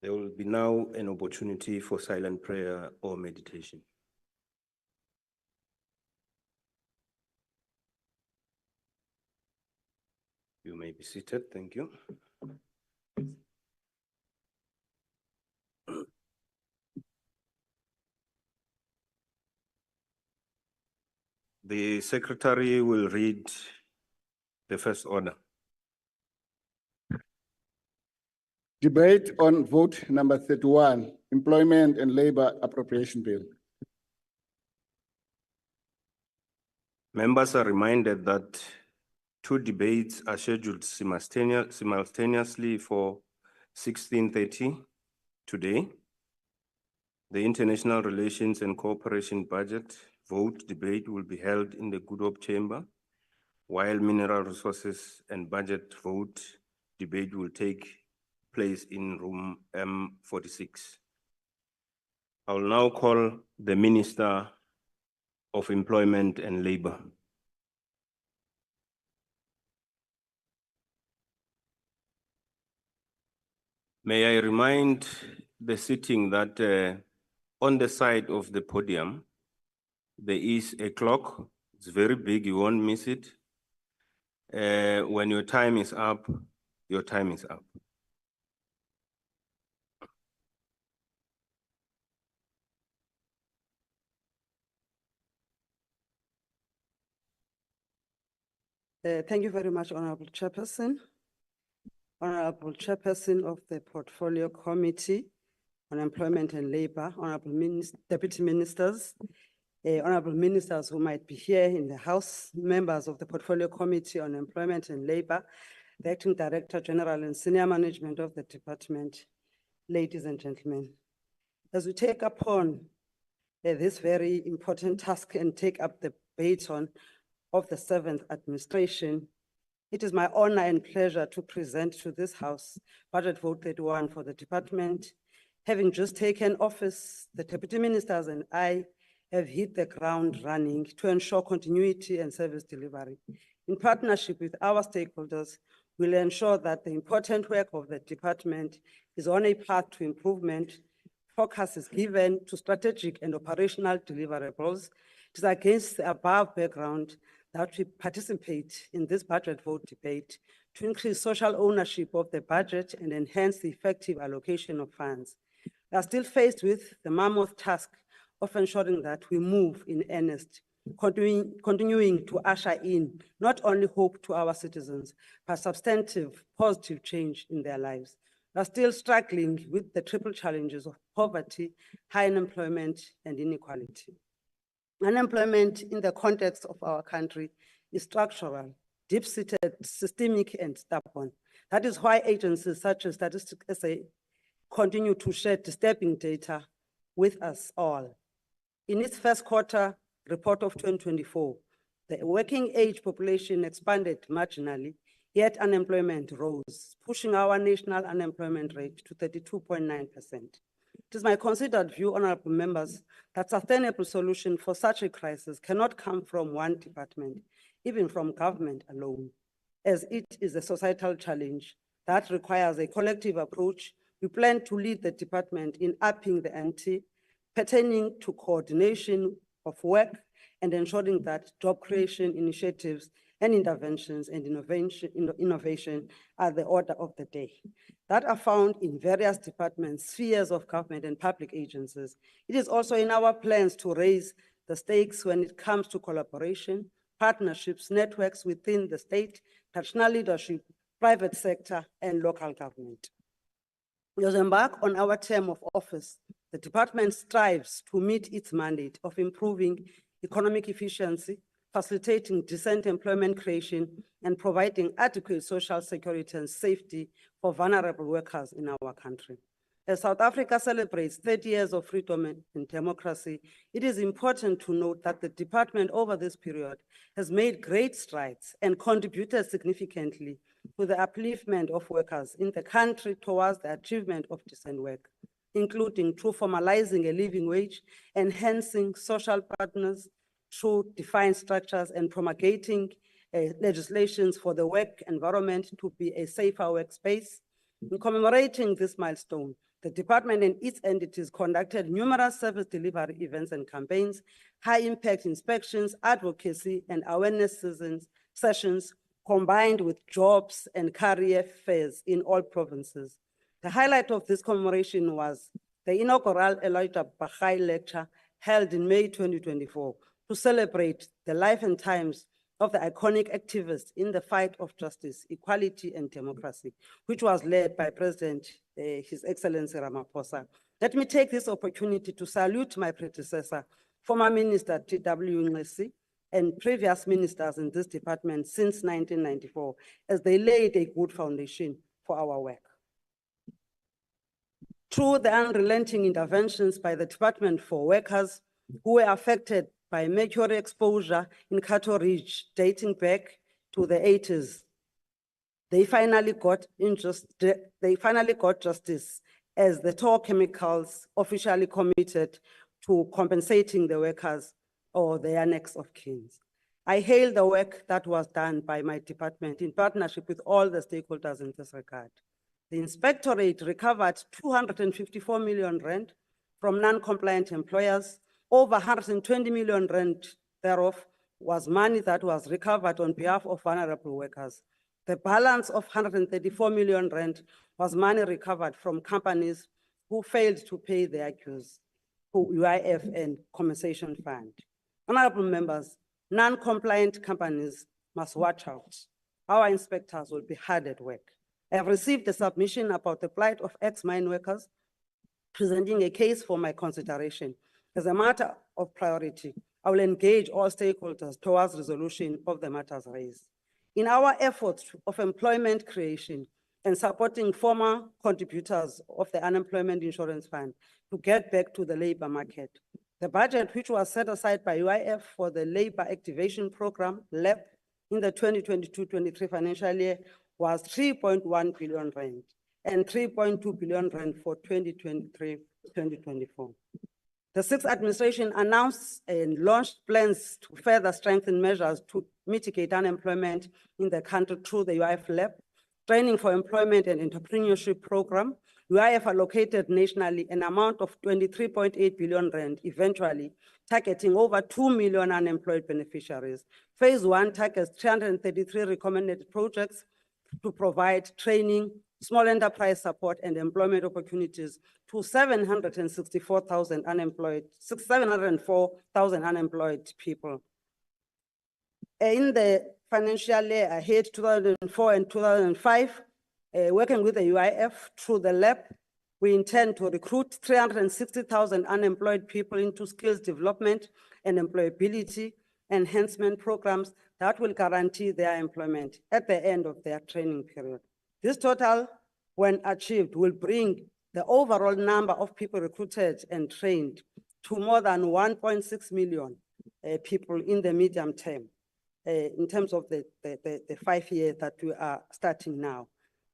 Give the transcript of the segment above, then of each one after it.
There will be now an opportunity for silent prayer or meditation. You may be seated. Thank you. The Secretary will read the first order. Debate on vote number 31, Employment and Labor Appropriation Bill. Members are reminded that two debates are scheduled simultaneously for 16:30 today. The International Relations and Cooperation Budget vote debate will be held in the Good Hope Chamber, while Mineral Resources and Budget vote debate will take place in room M46. I will now call the Minister of Employment and Labor. May I remind the sitting that on the side of the podium, there is a clock. It's very big, you won't miss it. When your time is up, your time is up. Thank you very much, Honorable Chairperson. Honorable Chairperson of the Portfolio Committee on Employment and Labor, Honorable Deputy Ministers, Honorable Ministers who might be here in the House, members of the Portfolio Committee on Employment and Labor, the Acting Director General and Senior Management of the Department, ladies and gentlemen. As we take upon this very important task and take up the baton of the 7th administration, it is my honor and pleasure to present to this House Budget Vote 31 for the department. Having just taken office, the Deputy Ministers and I have hit the ground running to ensure continuity and service delivery. In partnership with our stakeholders, we'll ensure that the important work of the department is on a path to improvement. Focus is given to strategic and operational deliverables. It is against the above background that we participate in this budget vote debate to increase social ownership of the budget and enhance the effective allocation of funds. We are still faced with the mammoth task of ensuring that we move in earnest, continuing to usher in not only hope to our citizens, but substantive positive change in their lives. We are still struggling with the triple challenges of poverty, high unemployment, and inequality. Unemployment in the context of our country is structural, deep-seated, systemic, and stubborn. That is why agencies such as Statistics SA continue to share disturbing data with us all. In its first quarter report of 2024, the working age population expanded marginally, yet unemployment rose, pushing our national unemployment rate to 32.9%. It is my considered view, honorable members, that sustainable solution for such a crisis cannot come from one department, even from government alone, as it is a societal challenge that requires a collective approach. We plan to lead the department in upping the ante pertaining to coordination of work and ensuring that job creation initiatives and interventions and innovation are the order of the day that are found in various departments, spheres of government and public agencies. It is also in our plans to raise the stakes when it comes to collaboration, partnerships, networks within the state, national leadership, private sector, and local government. As we embark on our term of office, the department strives to meet its mandate of improving economic efficiency, facilitating decent employment creation, and providing adequate social security and safety for vulnerable workers in our country. As South Africa celebrates 30 years of freedom and democracy, it is important to note that the department over this period has made great strides and contributed significantly to the upliftment of workers in the country towards the achievement of decent work, including through formalizing a living wage, enhancing social partners, through defined structures, and promulgating legislations for the work environment to be a safer workspace. In commemorating this milestone, The department and its entities conducted numerous service delivery events and campaigns, high-impact inspections, advocacy, and awareness sessions, combined with jobs and career fairs in all provinces. The highlight of this commemoration was the inaugural Elijah Bagai lecture held in May 2024 to celebrate the life and times of the iconic activists in the fight of justice, equality, and democracy, which was led by President His Excellency Ramaphosa. Let me take this opportunity to salute my predecessor, former Minister T.W. Ngesi, and previous ministers in this department since 1994, as they laid a good foundation for our work. Through the unrelenting interventions by the Department for workers who were affected by mercury exposure in Cato Ridge dating back to the 80s, they finally got justice as the Tor Chemicals officially committed to compensating the workers or their next of kin. I hail the work that was done by my department in partnership with all the stakeholders in this regard. The inspectorate recovered 254 million rand from non-compliant employers. Over 120 million rand thereof was money that was recovered on behalf of vulnerable workers. The balance of 134 million rand was money recovered from companies who failed to pay their dues to UIF and compensation fund. Honorable members, non-compliant companies must watch out. Our inspectors will be hard at work. I have received a submission about the plight of ex-mine workers, presenting a case for my consideration. As a matter of priority, I will engage all stakeholders towards resolution of the matters raised. In our efforts of employment creation and supporting former contributors of the Unemployment Insurance Fund to get back to the labor market, the budget which was set aside by UIF for the Labor Activation Program, LAP, in the 2022-23 financial year was 3.1 billion rand and 3.2 billion rand for 2023-2024. The sixth administration announced and launched plans to further strengthen measures to mitigate unemployment in the country through the UIF LAP, Training for Employment and Entrepreneurship Program. UIF allocated nationally an amount of 23.8 billion rand, eventually targeting over 2 million unemployed beneficiaries. Phase 1 targets 333 recommended projects to provide training, small enterprise support, and employment opportunities to 704,000 unemployed people. In the financial year ahead, 2004 and 2005, working with the UIF through the LAP, we intend to recruit 360,000 unemployed people into skills development and employability enhancement programs that will guarantee their employment at the end of their training period. This total, when achieved, will bring the overall number of people recruited and trained to more than 1.6 million people in the medium term, in terms of the 5 years that we are starting now.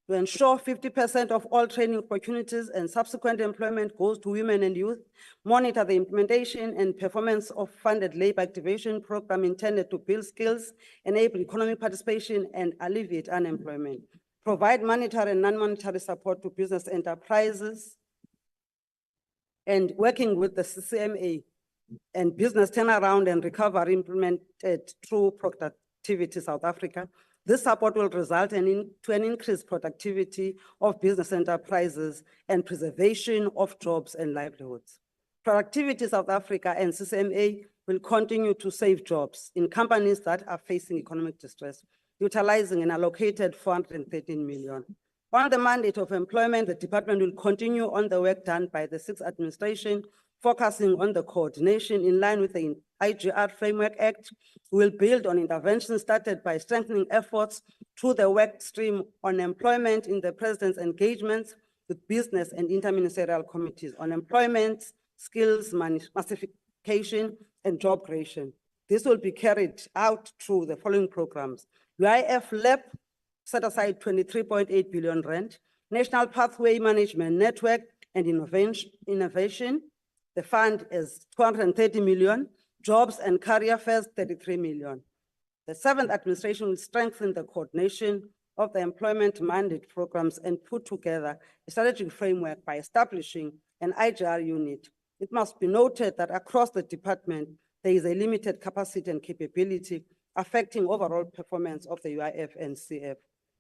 To ensure 50% of all training opportunities and subsequent employment goes to women and youth, monitor the implementation and performance of funded labor activation program intended to build skills, enable economic participation, and alleviate unemployment. Provide monetary and non-monetary support to business enterprises, and working with the CCMA and business turnaround and recovery implemented through Productivity South Africa. This support will result in an increased productivity of business enterprises and preservation of jobs and livelihoods. Productivity South Africa and CCMA will continue to save jobs in companies that are facing economic distress, utilizing an allocated 413 million. On the mandate of employment, the department will continue on the work done by the sixth administration, focusing on the coordination in line with the IGR Framework Act. Will build on interventions started by strengthening efforts through the work stream on employment in the President's engagements with business and interministerial committees on employment, skills, massification, and job creation. This will be carried out through the following programs. UIF LAP set aside 23.8 billion rand, National Pathway Management Network and Innovation. The fund is 230 million, jobs and career fairs 33 million. The seventh administration will strengthen the coordination of the employment mandate programs and put together a strategic framework by establishing an IGR unit. It must be noted that across the department, there is a limited capacity and capability affecting overall performance of the UIF and CF.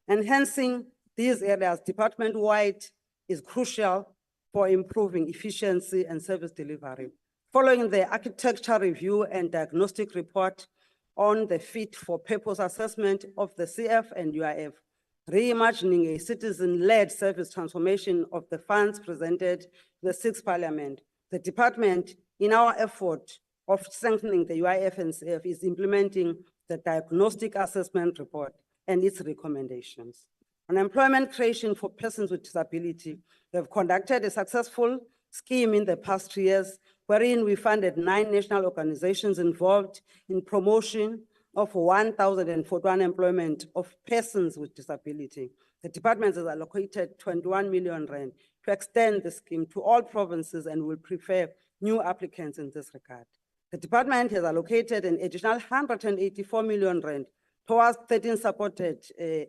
Enhancing these areas department-wide is crucial for improving efficiency and service delivery. Following the architecture review and diagnostic report on the fit for purpose assessment of the CF and UIF, reimagining a citizen-led service transformation of the funds presented to the 6th Parliament, the department, in our effort of strengthening the UIF and CF, is implementing the diagnostic assessment report and its recommendations. On employment creation for persons with disability, we have conducted a successful scheme in the past 3 years, wherein we funded 9 national organizations involved in promotion of 1,041 employment of persons with disability. The department has allocated 21 million rand to extend the scheme to all provinces and will prefer new applicants in this regard. The department has allocated an additional 184 million rand towards 13 supported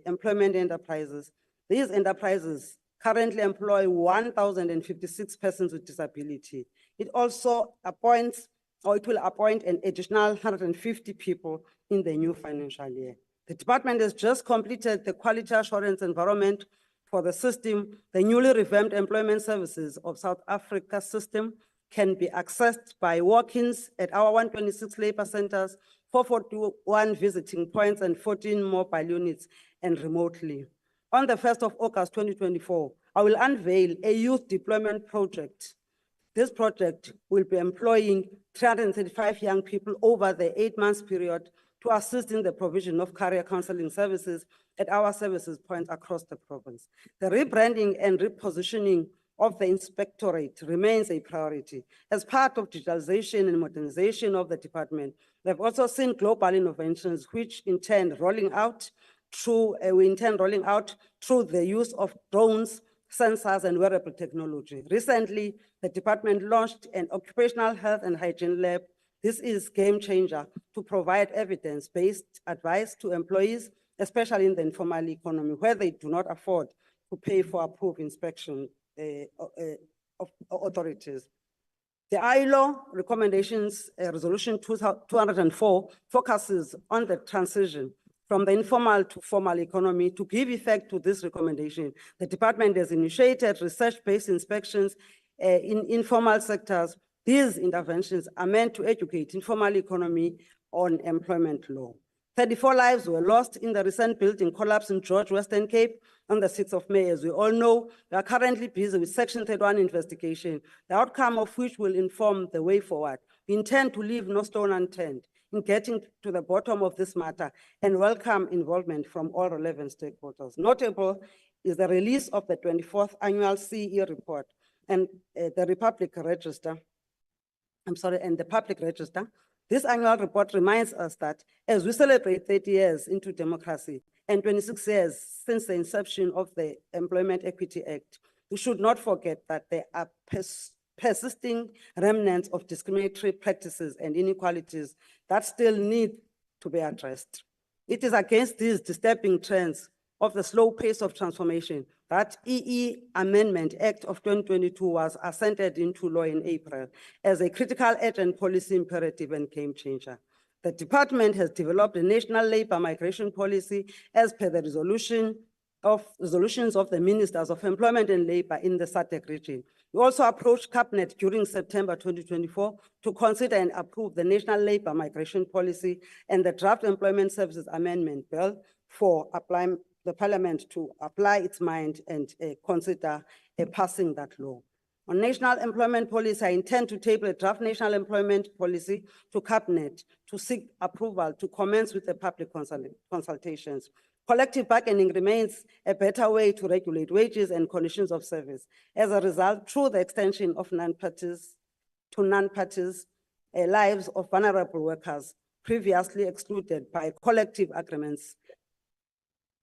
employment enterprises. These enterprises currently employ 1,056 persons with disability. It also appoints, or it will appoint an additional 150 people in the new financial year. The department has just completed the quality assurance environment for the system. The newly revamped employment services of South Africa system can be accessed by walk-ins at our 126 labor centers, 441 visiting points and 14 mobile units, and remotely. On the 1st of August 2024, I will unveil a youth deployment project. This project will be employing 335 young people over the 8 months period to assist in the provision of career counseling services at our services points across the province. The rebranding and repositioning of the inspectorate remains a priority. As part of digitalization and modernization of the department, we have also seen global innovations, which we intend rolling out through the use of drones, sensors, and wearable technology. Recently, the department launched an occupational health and hygiene lab. This is game changer to provide evidence-based advice to employees, especially in the informal economy, where they do not afford to pay for approved inspection of authorities. The ILO recommendations, resolution 204, focuses on the transition from the informal to formal economy. To give effect to this recommendation, the department has initiated research-based inspections in informal sectors. These interventions are meant to educate informal economy on employment law. 34 lives were lost in the recent building collapse in George, Western Cape on the 6th of May. As we all know, we are currently busy with Section 31 investigation, the outcome of which will inform the way forward. We intend to leave no stone unturned in getting to the bottom of this matter and welcome involvement from all relevant stakeholders. Notable is the release of the 24th annual CE report and the public register. This annual report reminds us that as we celebrate 30 years into democracy and 26 years since the inception of the Employment Equity Act, we should not forget that there are persisting remnants of discriminatory practices and inequalities that still need to be addressed. It is against these disturbing trends of the slow pace of transformation that EE Amendment Act of 2022 was assented into law in April as a critical urgent policy imperative and game changer. The department has developed a national labor migration policy as per the resolutions of the Ministers of Employment and Labor in the SADC region. We also approached Cabinet during September 2024 to consider and approve the National Labor Migration Policy and the Draft Employment Services Amendment Bill for the Parliament to apply its mind and consider passing that law. On national employment policy, I intend to table a draft national employment policy to Cabinet to seek approval to commence with the public consultations. Collective bargaining remains a better way to regulate wages and conditions of service. As a result, through the extension of non-parties, lives of vulnerable workers previously excluded by collective agreements,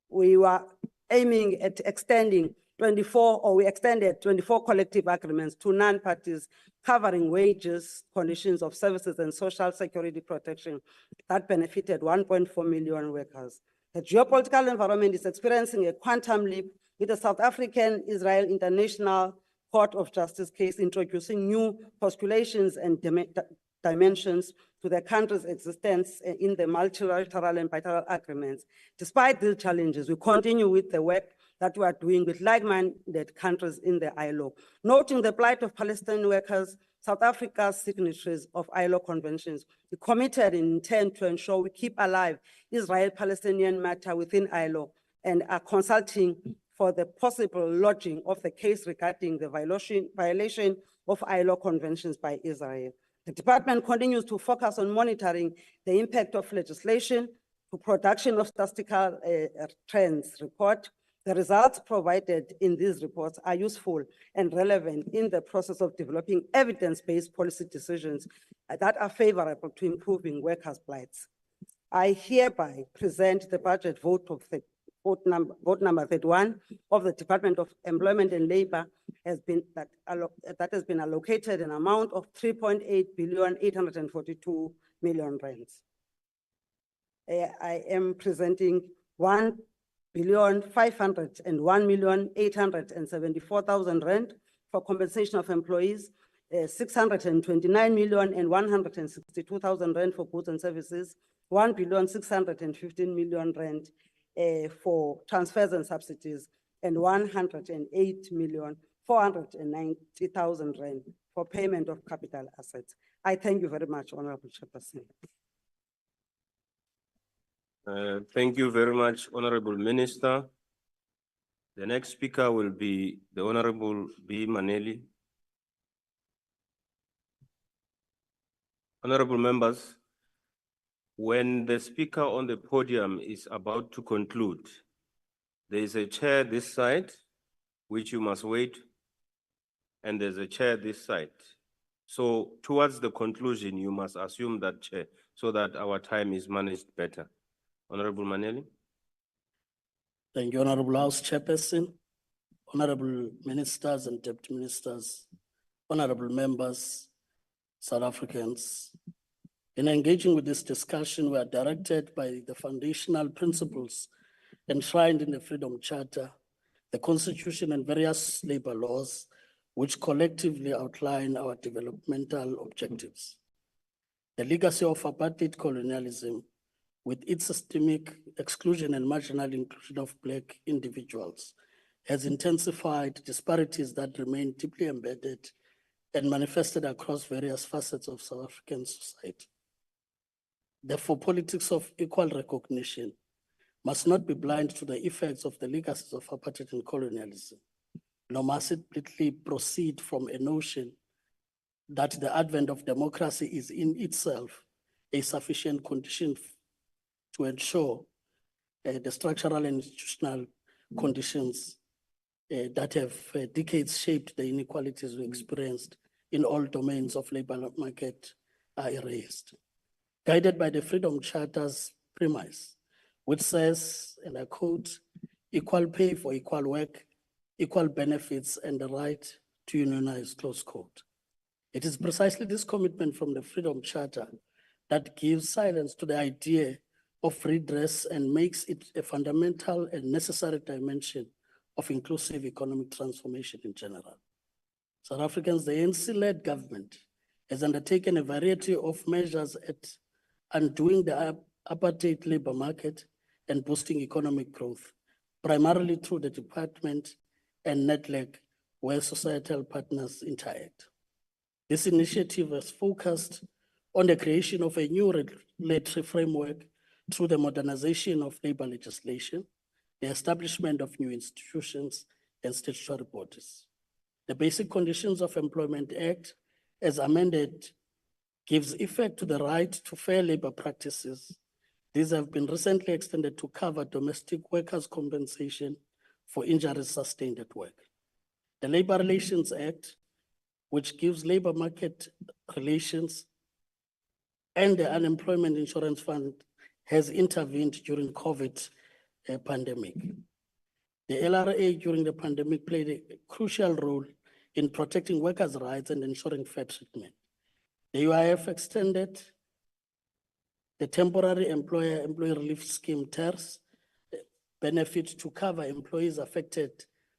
we were aiming at extending we extended 24 collective agreements to non-parties covering wages, conditions of services, and social security protection that benefited 1.4 million workers. The geopolitical environment is experiencing a quantum leap with the South African-Israel International Court of Justice case introducing new postulations and dimensions to the country's existence in the multilateral and bilateral agreements. Despite these challenges, we continue with the work that we are doing with like-minded countries in the ILO. Noting the plight of Palestinian workers, South Africa's signatories of ILO conventions, we committed and intend to ensure we keep alive Israel-Palestinian matter within ILO and are consulting for the possible lodging of the case regarding the violation of ILO conventions by Israel. The department continues to focus on monitoring the impact of legislation to production of statistical trends report. The results provided in these reports are useful and relevant in the process of developing evidence-based policy decisions that are favorable to improving workers' plights. I hereby present the budget vote of the vote number 31 of the Department of Employment and Labor that has been allocated an amount of 3.8 billion rands. I am presenting 1,501,874,000 rand for compensation of employees, 629,162,000 rand for goods and services, 1,615,000,000 rand for transfers and subsidies, and 108,490,000 rand for payment of capital assets. I thank you very much, Honorable Chairperson. Thank you very much, Honorable Minister. The next speaker will be the Honorable B. Maneli. Honorable members, when the speaker on the podium is about to conclude, there is a chair this side, which you must wait, and there's a chair this side. So towards the conclusion, you must assume that chair so that our time is managed better. Honorable Maneli. Thank you, Honorable House Chairperson, Honorable Ministers and Deputy Ministers, Honorable Members, South Africans. In engaging with this discussion, we are directed by the foundational principles enshrined in the Freedom Charter, the Constitution and various labor laws, which collectively outline our developmental objectives. The legacy of apartheid colonialism, with its systemic exclusion and marginal inclusion of Black individuals, has intensified disparities that remain deeply embedded and manifested across various facets of South African society. Therefore, politics of equal recognition must not be blind to the effects of the legacies of apartheid and colonialism, nor must it blindly proceed from a notion that the advent of democracy is in itself a sufficient condition to ensure the structural and institutional conditions that have decades shaped the inequalities we experienced in all domains of labor market are erased. Guided by the Freedom Charter's premise, which says, and I quote, equal pay for equal work, equal benefits, and the right to unionize, close quote. It is precisely this commitment from the Freedom Charter that gives silence to the idea of redress and makes it a fundamental and necessary dimension of inclusive economic transformation in general. South Africans, the ANC-led government has undertaken a variety of measures at undoing the apartheid labor market and boosting economic growth, primarily through the department and network where societal partners interact. This initiative was focused on the creation of a new regulatory framework through the modernization of labor legislation, the establishment of new institutions and statutory bodies. The Basic Conditions of Employment Act, as amended, gives effect to the right to fair labor practices. These have been recently extended to cover domestic workers' compensation for injuries sustained at work. The Labor Relations Act, which gives labor market relations and the Unemployment Insurance Fund, has intervened during COVID pandemic. The LRA during the pandemic played a crucial role in protecting workers' rights and ensuring fair treatment. The UIF extended the temporary employee relief scheme TERS benefit to cover employees affected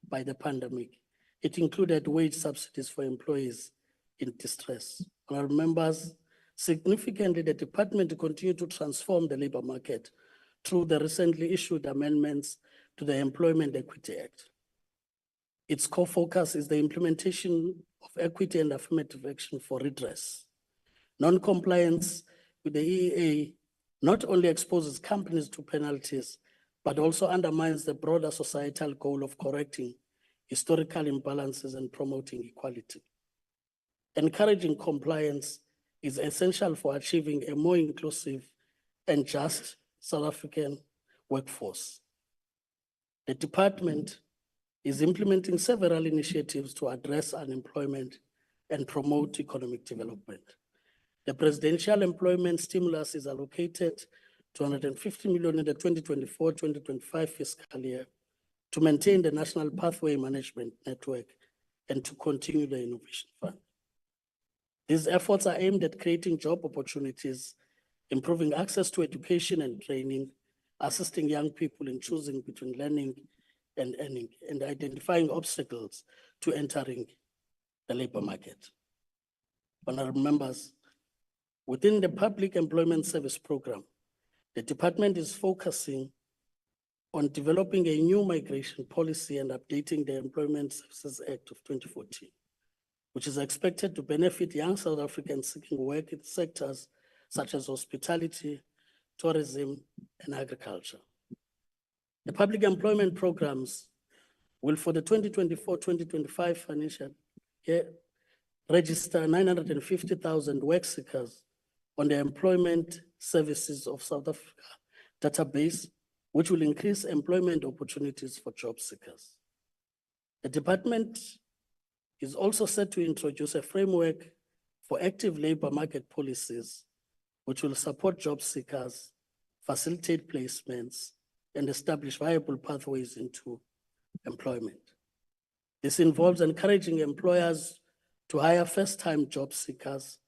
by the pandemic. It included wage subsidies for employees in distress. Honorable members, significantly, the department continued to transform the labor market through the recently issued amendments to the Employment Equity Act. Its core focus is the implementation of equity and affirmative action for redress. Non-compliance with the EEA not only exposes companies to penalties, but also undermines the broader societal goal of correcting historical imbalances and promoting equality. Encouraging compliance is essential for achieving a more inclusive and just South African workforce. The department is implementing several initiatives to address unemployment and promote economic development. The presidential employment stimulus is allocated 250 million in the 2024-2025 fiscal year to maintain the National Pathway Management Network and to continue the Innovation Fund. These efforts are aimed at creating job opportunities, improving access to education and training, assisting young people in choosing between learning and earning, and identifying obstacles to entering the labor market. Honorable members, within the Public Employment Service Program, the department is focusing on developing a new migration policy and updating the Employment Services Act of 2014, which is expected to benefit young South Africans seeking work in sectors such as hospitality, tourism, and agriculture. The public employment programs will, for the 2024-2025 financial year, register 950,000 work seekers on the Employment Services of South Africa database, which will increase employment opportunities for job seekers. The department is also set to introduce a framework for active labor market policies, which will support job seekers, facilitate placements, and establish viable pathways into employment. This involves encouraging employers to hire first-time job seekers,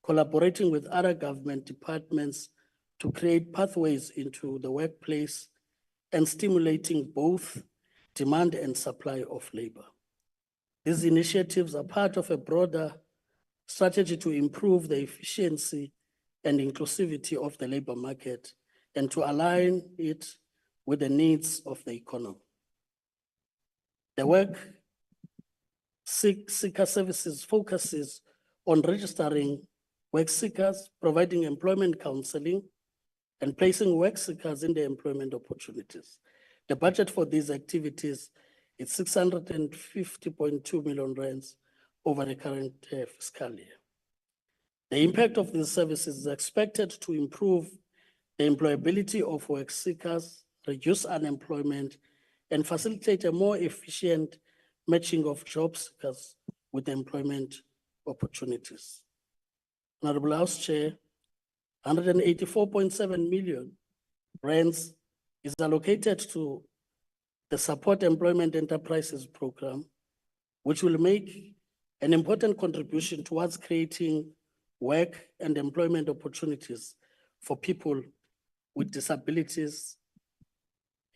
collaborating with other government departments to create pathways into the workplace, and stimulating both demand and supply of labor. These initiatives are part of a broader strategy to improve the efficiency and inclusivity of the labor market and to align it with the needs of the economy. The work seeker services focuses on registering work seekers, providing employment counseling, and placing work seekers in the employment opportunities. The budget for these activities is 650.2 million rands over the current fiscal year. The impact of these services is expected to improve the employability of work seekers, reduce unemployment, and facilitate a more efficient matching of job seekers with employment opportunities. Honorable House Chair, 184.7 million rands is allocated to the Support Employment Enterprises Program, which will make an important contribution towards creating work and employment opportunities for people with disabilities,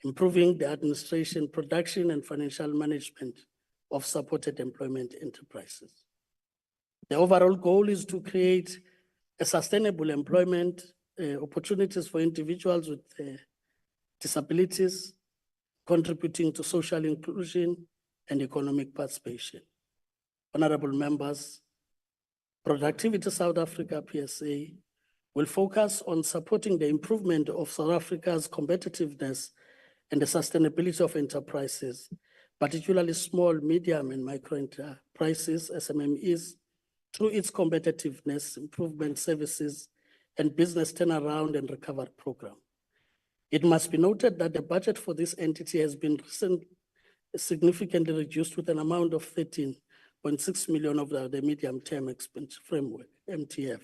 improving the administration, production, and financial management of supported employment enterprises. The overall goal is to create a sustainable employment opportunities for individuals with disabilities, contributing to social inclusion and economic participation. Honorable members, Productivity South Africa, PSA, will focus on supporting the improvement of South Africa's competitiveness and the sustainability of enterprises, particularly small, medium, and micro enterprises, SMMEs, through its competitiveness, improvement services, and business turnaround and recovery program. It must be noted that the budget for this entity has been significantly reduced with an amount of 13.6 million of the medium-term expense framework, MTF,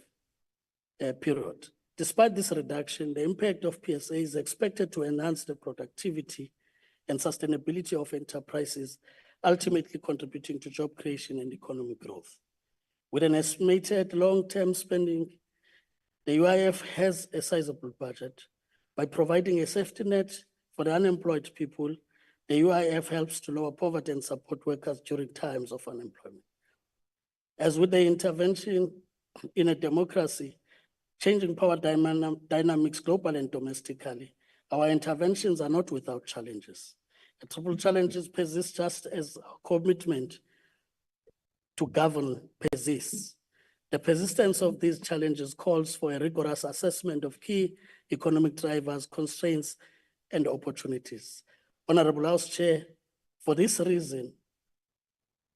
period. Despite this reduction, the impact of PSA is expected to enhance the productivity and sustainability of enterprises, ultimately contributing to job creation and economic growth. With an estimated long-term spending, the UIF has a sizable budget by providing a safety net For the unemployed people, the UIF helps to lower poverty and support workers during times of unemployment. As with the intervention in a democracy, changing power dynamics globally and domestically, our interventions are not without challenges. The triple challenges persist just as our commitment to govern persists. The persistence of these challenges calls for a rigorous assessment of key economic drivers, constraints, and opportunities. Honorable House Chair, for this reason,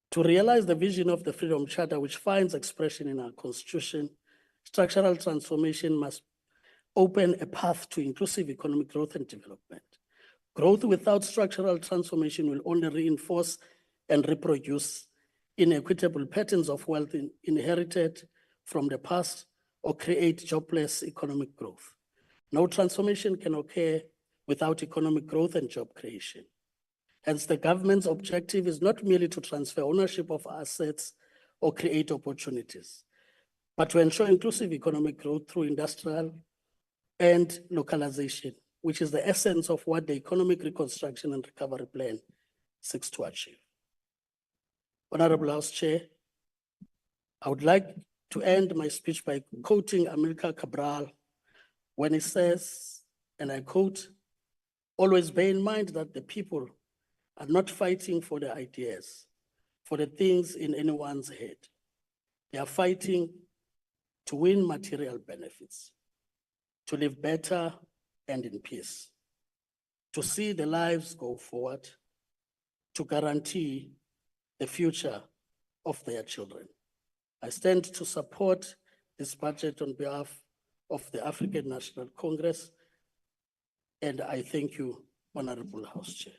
to realize the vision of the Freedom Charter, which finds expression in our Constitution, structural transformation must open a path to inclusive economic growth and development. Growth without structural transformation will only reinforce and reproduce inequitable patterns of wealth inherited from the past or create jobless economic growth. No transformation can occur without economic growth and job creation. Hence, the government's objective is not merely to transfer ownership of assets or create opportunities, but to ensure inclusive economic growth through industrial and localization, which is the essence of what the Economic Reconstruction and Recovery Plan seeks to achieve. Honorable House Chair, I would like to end my speech by quoting Amilcar Cabral when he says, and I quote, "Always bear in mind that the people are not fighting for the ideas, for the things in anyone's head. They are fighting to win material benefits, to live better and in peace, to see the lives go forward, to guarantee the future of their children." I stand to support this budget on behalf of the African National Congress, and I thank you, Honorable House Chair.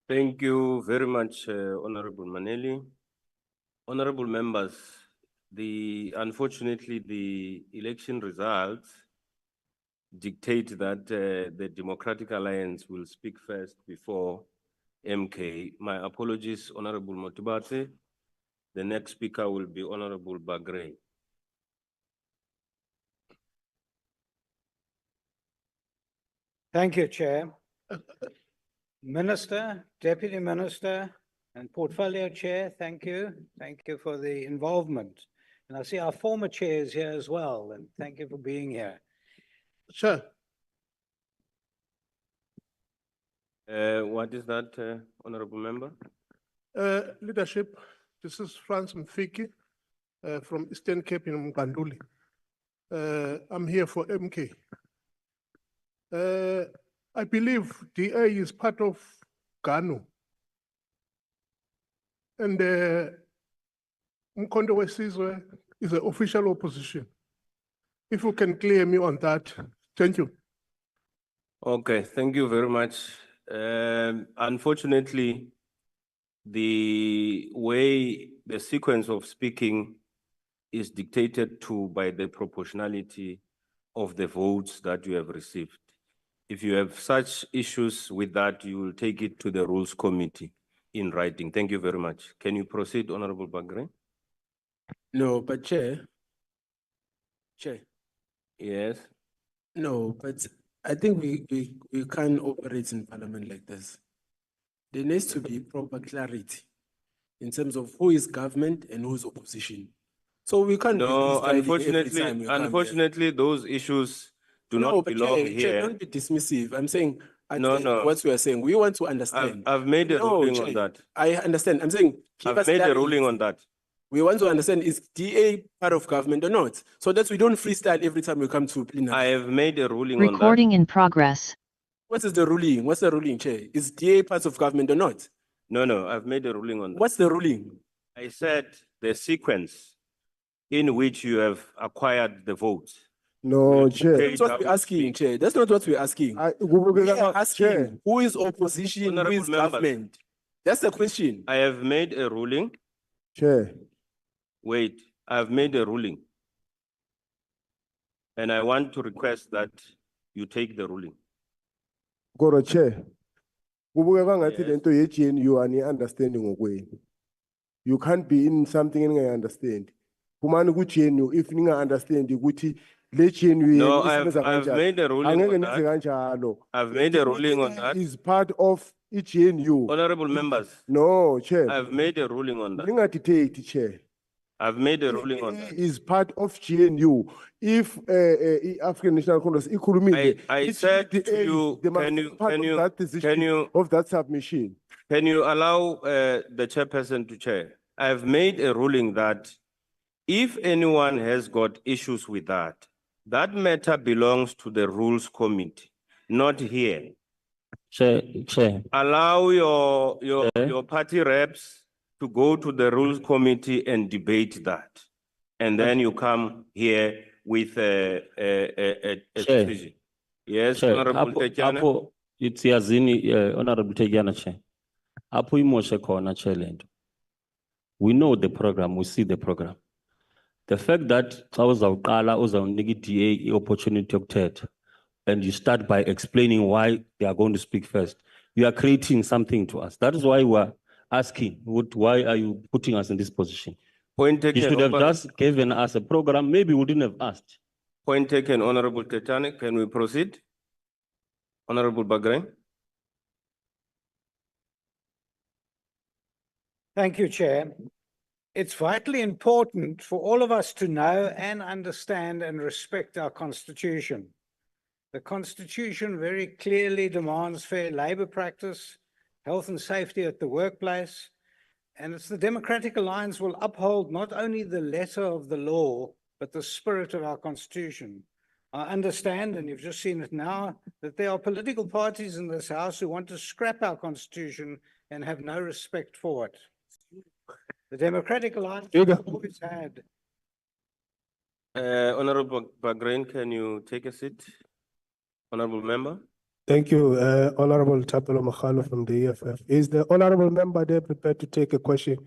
Thank you very much, Honorable Maneli. Honorable members, unfortunately, the election results dictate that the Democratic Alliance will speak first before MK. My apologies, Honorable Motibate. The next speaker will be Honorable Bagre. Thank you, Chair. Minister, Deputy Minister, and Portfolio Chair, thank you. Thank you for the involvement. And I see our former chairs here as well, and thank you for being here. Sure. What is that, Honorable Member? Leadership, this is Franz Mfiki from Eastern Cape in Mkanduli. I'm here for MK. I believe DA is part of GANU. And Mkondo Wesizwe is the official opposition. If you can clear me on that, thank you. Okay, thank you very much. Unfortunately, the way the sequence of speaking is dictated to by the proportionality of the votes that you have received. If you have such issues with that, you will take it to the Rules Committee in writing. Thank you very much. Can you proceed, Honorable Bagre? No, but Chair. Yes. No, but I think we can't operate in Parliament like this. There needs to be proper clarity in terms of who is government and who is opposition. So we can't. No, be every time we come here. unfortunately, those issues do not belong Chair, here. don't be dismissive. I'm saying No. what we are saying. We want to understand. I've made a ruling on that. I understand. I'm saying I've made a ruling on that. We want to understand, is DA part of government or not? So that we don't freestyle every time we come to plenary. I have made a ruling on that. Recording in progress. What is the ruling? What's the ruling, Chair? Is DA part of government or not? No, I've made a ruling on that. What's the ruling? I said the sequence in which you have acquired the votes. No, Chair. That's what we're asking, Chair. That's not what we're asking. We are asking Chair. who is opposition, who Honorable is members. government. That's the question. I have made a ruling. Chair. Wait, I've made a ruling. And I want to request that you take the ruling. Goro Chair. Kubukeka ngathi Yes. lento ye-GNU ani-understanding ngokwenu. You can't be in something ninga-understand. Kumani ku-GNU if ninga-understand ukuthi le GNU No, isebenza I've kanjani. made a ruling Angeke on nenze that. kanjalo. I've made a ruling on DA that. is part of GNU. Honorable members, No, Chair. I've made a ruling on that. Ningadictate, Chair. I've made a ruling on DA that. is part of GNU. If African National Congress ikhulumile, I said to DA, you, they must can be you, part can of you, that decision, of that submission. can you allow the chairperson to chair? I've made a ruling that if anyone has got issues with that, that matter belongs to the Rules Committee, not here. Chair, Allow your party reps to go to the Rules Committee and debate that. And then you come here with a Chair. decision. Yes, Chair, Honorable Techana? Apo, it's Yazini, Honorable Tegiana, Chair. Apo imoshe khona, Chair, lento. We know the program, we see the program. The fact that xa uzawuqala uzawunika i-DA i-opportunity yokuthetha, and you start by explaining why they are going to speak first, you are creating something to us. That is why we are asking, why are you putting us in this position? Point You taken. should have just given us a program, maybe we wouldn't have asked. Point taken, Honorable Tetane. Can we proceed? Honorable Bagre? Thank you, Chair. It's vitally important for all of us to know and understand and respect our Constitution. The Constitution very clearly demands fair labor practice, health and safety at the workplace, and it's the Democratic Alliance will uphold not only the letter of the law, but the spirit of our Constitution. I understand, and you've just seen it now, that there are political parties in this House who want to scrap our Constitution and have no respect for it. The Democratic Alliance has always had. Honorable Bagre, can you take a seat? Honorable member? Thank you, Honorable Tapelo Makhalo from the EFF. Is the honorable member there prepared to take a question?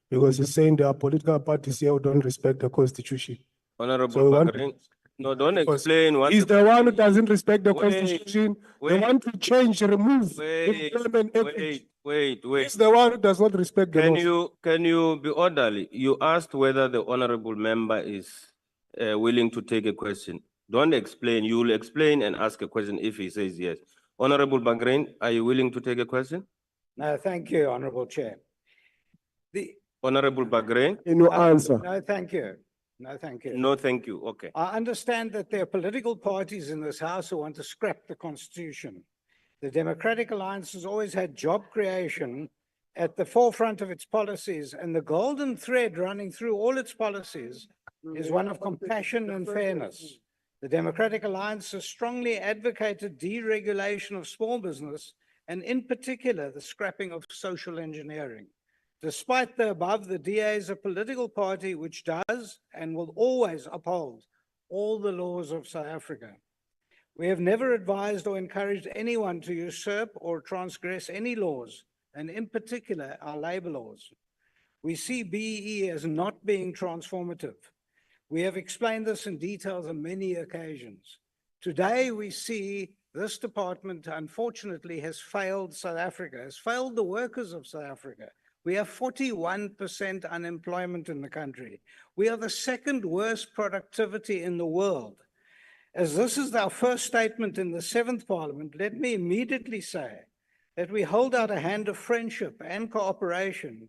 Because he's saying there are political parties here who don't respect the Constitution. Honorable So we want- Bagre? No, don't explain what. He's the one who doesn't respect the Wait, Constitution. They wait. want to change, remove Wait, employment ethics. wait. He's the one who does not respect the laws. Can you be orderly? You asked whether the honorable member is willing to take a question. Don't explain. You will explain and ask a question if he says yes. Honorable Bagre, are you willing to take a question? No, thank you, Honorable Chair. Honorable Bagre? Can you answer? No, thank you. No, thank you. No, thank you. Okay. I understand that there are political parties in this House who want to scrap the Constitution. The Democratic Alliance has always had job creation at the forefront of its policies, and the golden thread running through all its policies is one of compassion and fairness. The Democratic Alliance has strongly advocated deregulation of small business, and in particular, the scrapping of social engineering. Despite the above, the DA is a political party which does and will always uphold all the laws of South Africa. We have never advised or encouraged anyone to usurp or transgress any laws, and in particular, our labor laws. We see BEE as not being transformative. We have explained this in detail on many occasions. Today, we see this department, unfortunately, has failed South Africa, has failed the workers of South Africa. We have 41% unemployment in the country. We are the second worst productivity in the world. As this is our first statement in the 7th Parliament, let me immediately say that we hold out a hand of friendship and cooperation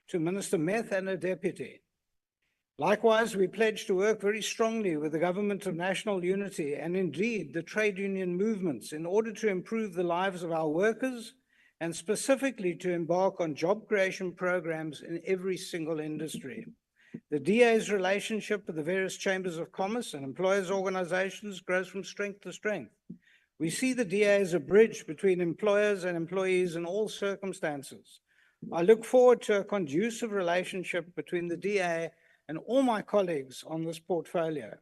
to Minister Meth and her deputy. Likewise, we pledge to work very strongly with the Government of National Unity and indeed the trade union movements in order to improve the lives of our workers and specifically to embark on job creation programs in every single industry. The DA's relationship with the various chambers of commerce and employers' organizations grows from strength to strength. We see the DA as a bridge between employers and employees in all circumstances. I look forward to a conducive relationship between the DA and all my colleagues on this portfolio.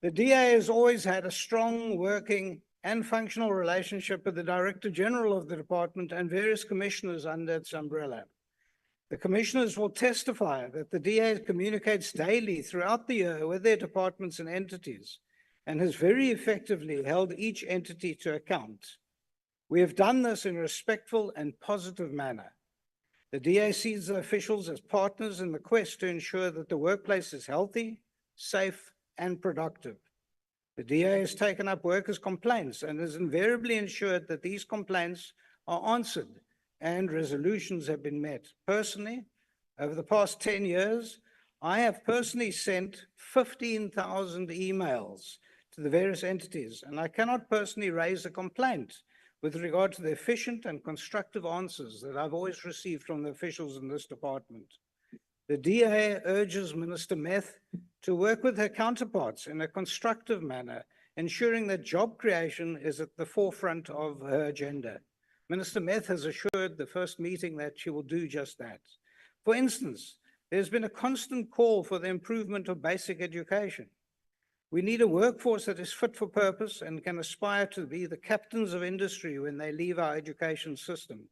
The DA has always had a strong working and functional relationship with the Director General of the department and various commissioners under its umbrella. The commissioners will testify that the DA communicates daily throughout the year with their departments and entities and has very effectively held each entity to account. We have done this in a respectful and positive manner. The DA sees the officials as partners in the quest to ensure that the workplace is healthy, safe, and productive. The DA has taken up workers' complaints and has invariably ensured that these complaints are answered and resolutions have been met. Personally, over the past 10 years, I have personally sent 15,000 emails to the various entities, and I cannot personally raise a complaint with regard to the efficient and constructive answers that I've always received from the officials in this department. The DA urges Minister Meth to work with her counterparts in a constructive manner, ensuring that job creation is at the forefront of her agenda. Minister Meth has assured the first meeting that she will do just that. For instance, there's been a constant call for the improvement of basic education. We need a workforce that is fit for purpose and can aspire to be the captains of industry when they leave our education system.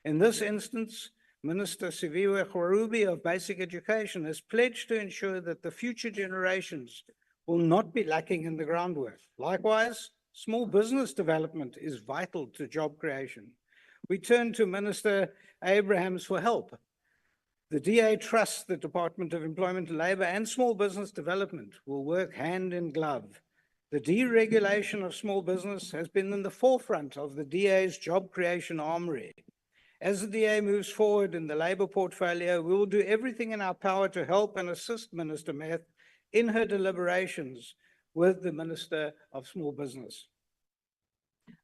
In this instance, Minister Siviwe Khwarubi of Basic Education has pledged to ensure that the future generations will not be lacking in the groundwork. Likewise, small business development is vital to job creation. We turn to Minister Abrahams for help. The DA trusts the Department of Employment and Labour and Small Business Development will work hand in glove. The deregulation of small business has been in the forefront of the DA's job creation armory. As the DA moves forward in the Labour portfolio, we will do everything in our power to help and assist Minister Meth in her deliberations with the Minister of Small Business.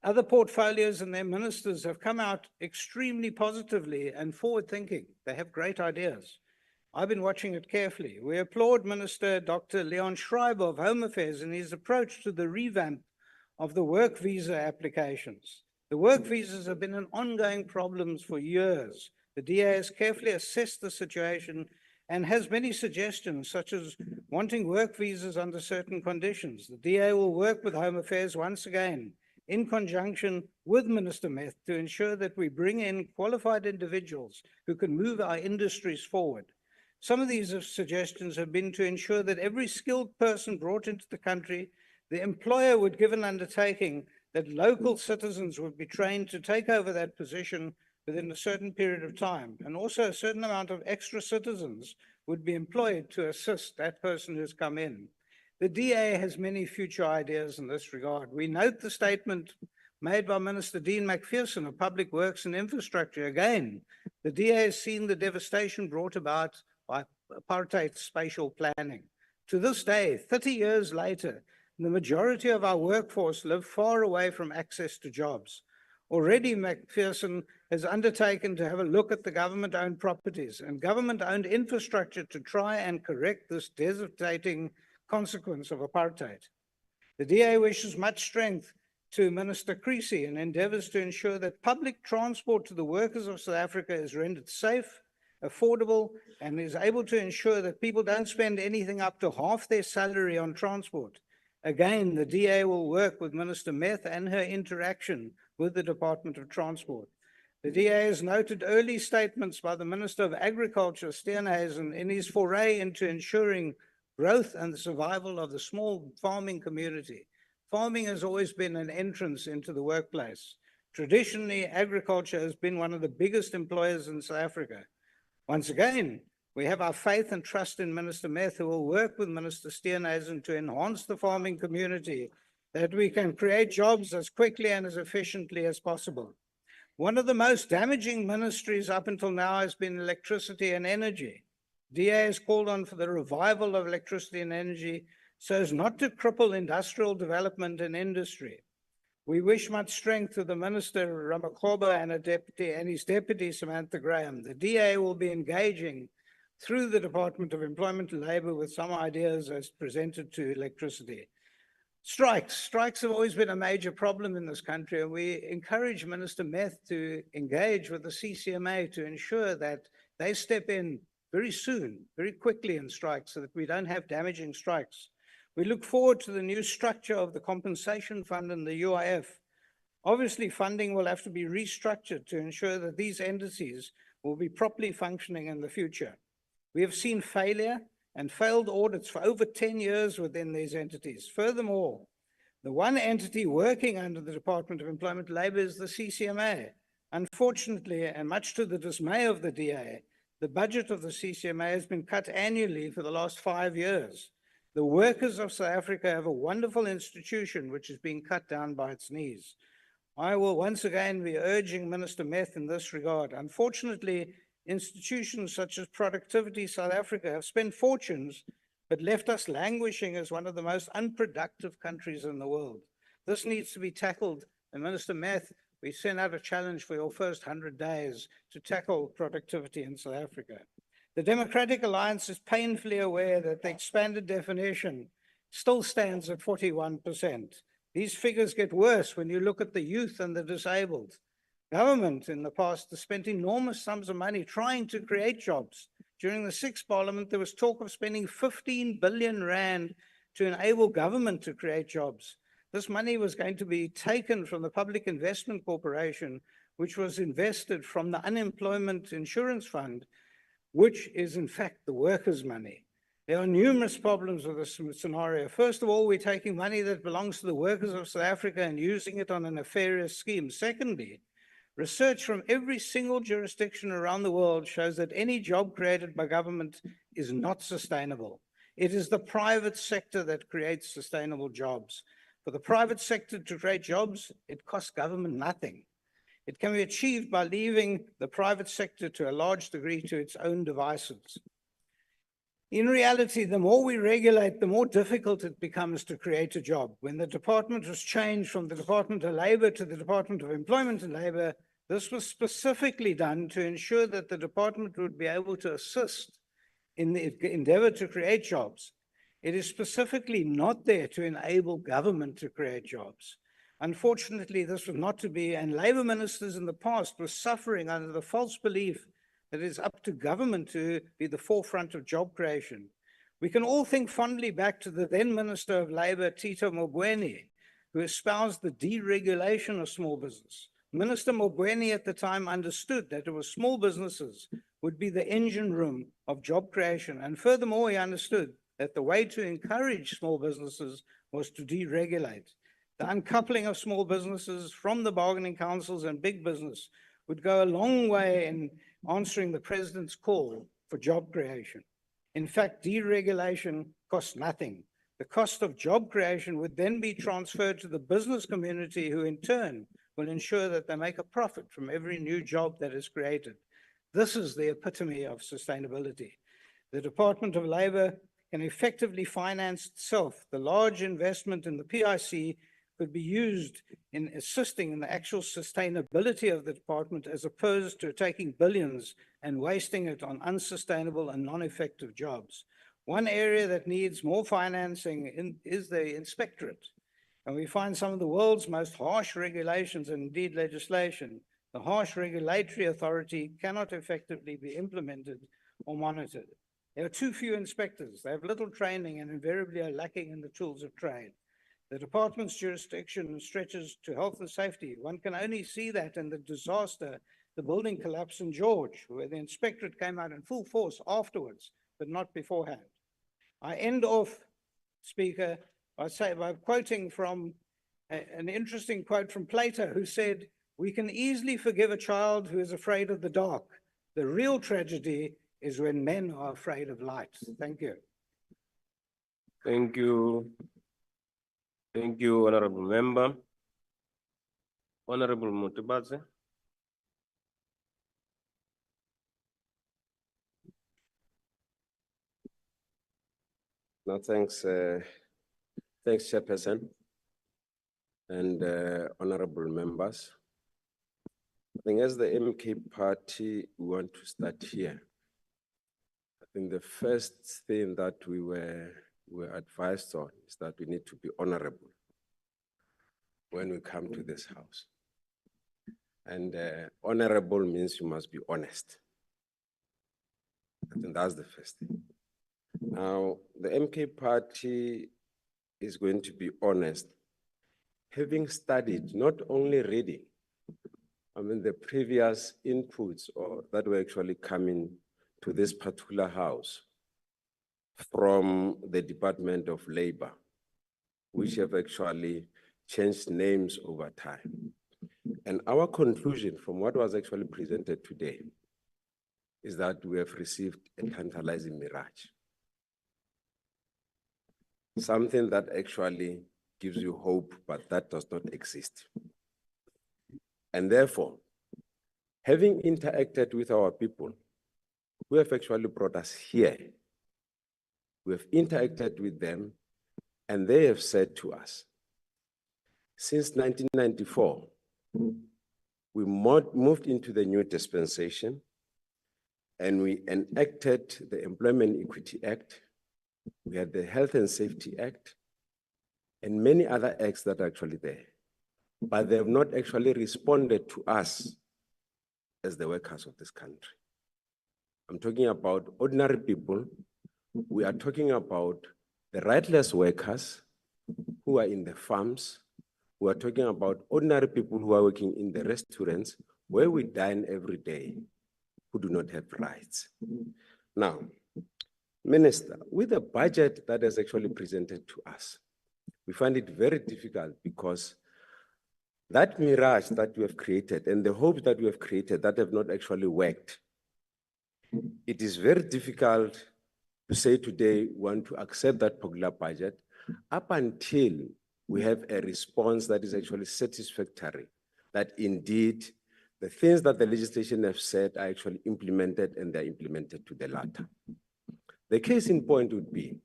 Other portfolios and their ministers have come out extremely positively and forward-thinking. They have great ideas. I've been watching it carefully. We applaud Minister Dr. Leon Schreiber of Home Affairs in his approach to the revamp of the work visa applications. The work visas have been an ongoing problem for years. The DA has carefully assessed the situation and has many suggestions, such as wanting work visas under certain conditions. The DA will work with Home Affairs once again in conjunction with Minister Meth to ensure that we bring in qualified individuals who can move our industries forward. Some of these suggestions have been to ensure that every skilled person brought into the country, the employer would give an undertaking that local citizens would be trained to take over that position within a certain period of time. And also a certain amount of extra citizens would be employed to assist that person who's come in. The DA has many future ideas in this regard. We note the statement made by Minister Dean McPherson of Public Works and Infrastructure. Again, the DA has seen the devastation brought about by apartheid spatial planning. To this day, 30 years later, the majority of our workforce live far away from access to jobs. Already, McPherson has undertaken to have a look at the government-owned properties and government-owned infrastructure to try and correct this devastating consequence of apartheid. The DA wishes much strength to Minister Creasy and endeavors to ensure that public transport to the workers of South Africa is rendered safe, affordable, and is able to ensure that people don't spend anything up to half their salary on transport. Again, the DA will work with Minister Meth and her interaction with the Department of Transport. The DA has noted early statements by the Minister of Agriculture, Steenhuisen, in his foray into ensuring growth and the survival of the small farming community. Farming has always been an entrance into the workplace. Traditionally, agriculture has been one of the biggest employers in South Africa. Once again, we have our faith and trust in Minister Meth, who will work with Minister Steenhuisen to enhance the farming community, that we can create jobs as quickly and as efficiently as possible. One of the most damaging ministries up until now has been electricity and energy. DA has called on for the revival of electricity and energy so as not to cripple industrial development and industry. We wish much strength to the Minister Ramakgoba and his deputy Samantha Graham. The DA will be engaging through the Department of Employment and Labour with some ideas as presented to electricity. Strikes have always been a major problem in this country, and we encourage Minister Meth to engage with the CCMA to ensure that they step in very soon, very quickly in strikes, so that we don't have damaging strikes. We look forward to the new structure of the compensation fund and the UIF. Obviously, funding will have to be restructured to ensure that these entities will be properly functioning in the future. We have seen failure and failed audits for over 10 years within these entities. Furthermore, the one entity working under the Department of Employment and Labour is the CCMA. Unfortunately, and much to the dismay of the DA, the budget of the CCMA has been cut annually for the last 5 years. The workers of South Africa have a wonderful institution which is being cut down by its knees. I will once again be urging Minister Meth in this regard. Unfortunately, institutions such as Productivity South Africa have spent fortunes but left us languishing as one of the most unproductive countries in the world. This needs to be tackled. And Minister Meth, we sent out a challenge for your first 100 days to tackle productivity in South Africa. The Democratic Alliance is painfully aware that the expanded definition still stands at 41%. These figures get worse when you look at the youth and the disabled. Government in the past has spent enormous sums of money trying to create jobs. During the 6th Parliament, there was talk of spending 15 billion rand to enable government to create jobs. This money was going to be taken from the Public Investment Corporation, which was invested from the Unemployment Insurance Fund, which is in fact the workers' money. There are numerous problems with this scenario. First of all, we're taking money that belongs to the workers of South Africa and using it on a nefarious scheme. Secondly, research from every single jurisdiction around the world shows that any job created by government is not sustainable. It is the private sector that creates sustainable jobs. For the private sector to create jobs, it costs government nothing. It can be achieved by leaving the private sector to a large degree to its own devices. In reality, the more we regulate, the more difficult it becomes to create a job. When the department was changed from the Department of Labor to the Department of Employment and Labor, this was specifically done to ensure that the department would be able to assist in the endeavor to create jobs. It is specifically not there to enable government to create jobs. Unfortunately, this was not to be, and Labor ministers in the past were suffering under the false belief that it's up to government to be the forefront of job creation. We can all think fondly back to the then Minister of Labor, Tito Mboweni, who espoused the deregulation of small business. Minister Mboweni at the time understood that it was small businesses would be the engine room of job creation. And furthermore, he understood that the way to encourage small businesses was to deregulate. The uncoupling of small businesses from the bargaining councils and big business would go a long way in answering the president's call for job creation. In fact, deregulation costs nothing. The cost of job creation would then be transferred to the business community, who in turn will ensure that they make a profit from every new job that is created. This is the epitome of sustainability. The Department of Labor can effectively finance itself. The large investment in the PIC could be used in assisting in the actual sustainability of the department, as opposed to taking billions and wasting it on unsustainable and non-effective jobs. One area that needs more financing is the inspectorate. And we find some of the world's most harsh regulations and indeed legislation. The harsh regulatory authority cannot effectively be implemented or monitored. There are too few inspectors. They have little training and invariably are lacking in the tools of trade. The department's jurisdiction stretches to health and safety. One can only see that in the disaster, the building collapse in George, where the inspectorate came out in full force afterwards, but not beforehand. I end off, Speaker, by quoting from an interesting quote from Plato, who said, "We can easily forgive a child who is afraid of the dark. The real tragedy is when men are afraid of light." Thank you. Thank you. Thank you, Honorable Member. Honorable Mutubadze. No, thanks, thanks, Chairperson and honorable members. I think as the MK Party, we want to start here. I think the first thing that we were advised on is that we need to be honorable when we come to this house. And honorable means you must be honest. I think that's the first thing. Now, the MK Party is going to be honest, having studied, not only reading, the previous inputs or that were actually coming to this particular house from the Department of Labor, which have actually changed names over time. And our conclusion from what was actually presented today is that we have received a tantalizing mirage. something that actually gives you hope, but that does not exist. And therefore, having interacted with our people who have actually brought us here, we have interacted with them, and they have said to us, since 1994, we moved into the new dispensation, and we enacted the Employment Equity Act. We had the Health and Safety Act, and many other acts that are actually there. But they have not actually responded to us as the workers of this country. I'm talking about ordinary people. We are talking about the rightless workers who are in the farms. We are talking about ordinary people who are working in the restaurants where we dine every day, who do not have rights. Now, Minister, with the budget that is actually presented to us, we find it very difficult because that mirage that we have created and the hopes that we have created that have not actually worked, it is very difficult to say today we want to accept that particular budget up until we have a response that is actually satisfactory, that indeed the things that the legislation have said are actually implemented and they're implemented to the latter. The case in point would be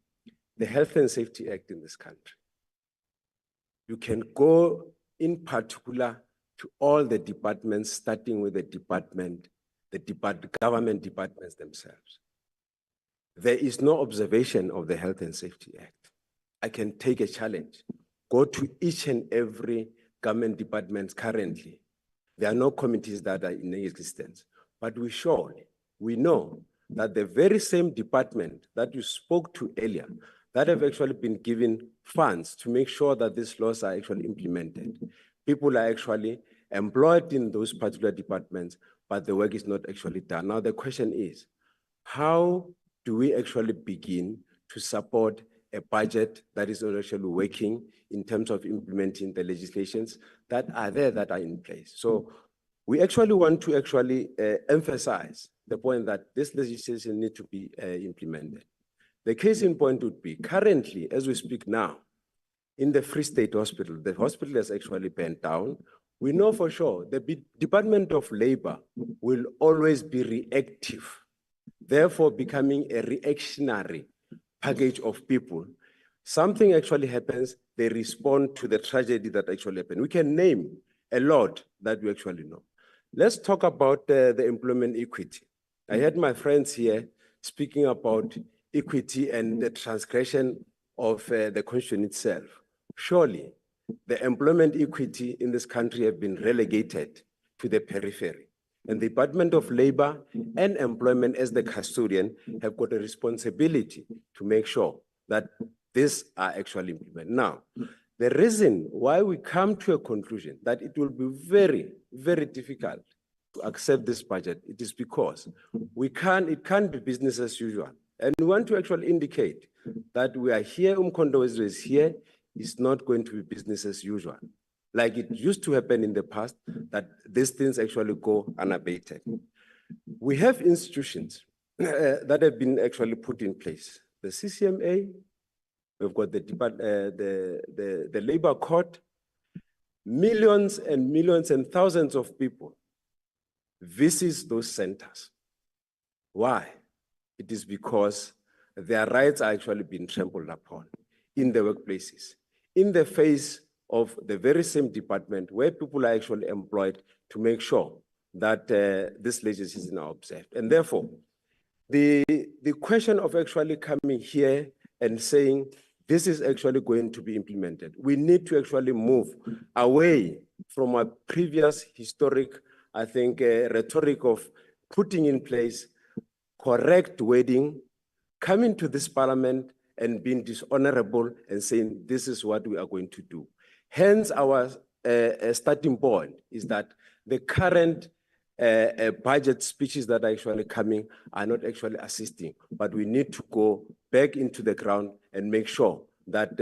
the Health and Safety Act in this country. You can go in particular to all the departments, starting with the government departments themselves. There is no observation of the Health and Safety Act. I can take a challenge. Go to each and every government department currently. There are no committees that are in existence, but we know that the very same department that you spoke to earlier, that have actually been given funds to make sure that these laws are actually implemented. People are actually employed in those particular departments, but the work is not actually done. Now the question is, how do we actually begin to support a budget that is not actually working in terms of implementing the legislations that are there, that are in place? So we actually want to actually emphasize the point that this legislation needs to be implemented. The case in point would be currently, as we speak now, in the Free State Hospital, the hospital has actually burned down. We know for sure the Department of Labor will always be reactive, therefore becoming a reactionary package of people. Something actually happens, they respond to the tragedy that actually happened. We can name a lot that we actually know. Let's talk about the employment equity. I heard my friends here speaking about equity and the transgression of the Constitution itself. Surely, the employment equity in this country have been relegated to the periphery. And the Department of Labor and Employment as the custodian have got a responsibility to make sure that these are actually implemented. Now, the reason why we come to a conclusion that it will be very, very difficult to accept this budget, it is because it can't be business as usual. And we want to actually indicate that we are here, Umkhonto is here, it's not going to be business as usual. Like it used to happen in the past, that these things actually go unabated. We have institutions that have been actually put in place. The CCMA, we've got the Labor Court. Millions and millions and thousands of people visit those centers. Why? It is because their rights are actually being trampled upon in the workplaces, in the face of the very same department where people are actually employed to make sure that this legislation are observed. And therefore, the question of actually coming here and saying this is actually going to be implemented, we need to actually move away from a previous historic, I think, rhetoric of putting in place correct wording, coming to this parliament and being dishonorable and saying this is what we are going to do. Hence, our starting point is that the current budget speeches that are actually coming are not actually assisting, but we need to go back into the ground and make sure that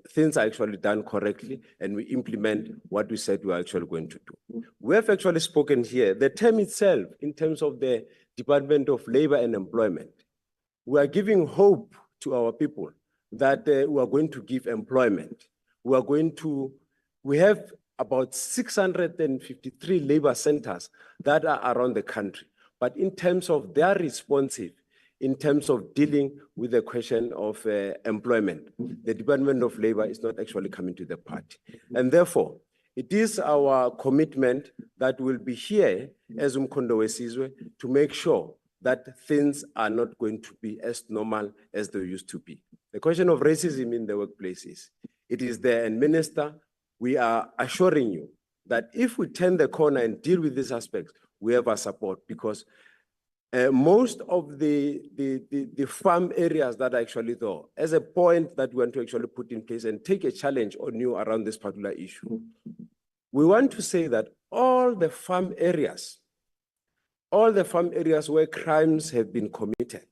things are actually done correctly and we implement what we said we are actually going to do. We have actually spoken here, the term itself, in terms of the Department of Labor and Employment, we are giving hope to our people that we are going to give employment. We have about 653 labor centers that are around the country. But in terms of their responsive, in terms of dealing with the question of employment, the Department of Labor is not actually coming to the party. And therefore, it is our commitment that we'll be here as Umkhonto weSizwe to make sure that things are not going to be as normal as they used to be. The question of racism in the workplaces, it is there. And Minister, we are assuring you that if we turn the corner and deal with these aspects, we have our support, because most of the farm areas that are actually there, as a point that we want to actually put in place and take a challenge on you around this particular issue, we want to say that all the farm areas where crimes have been committed,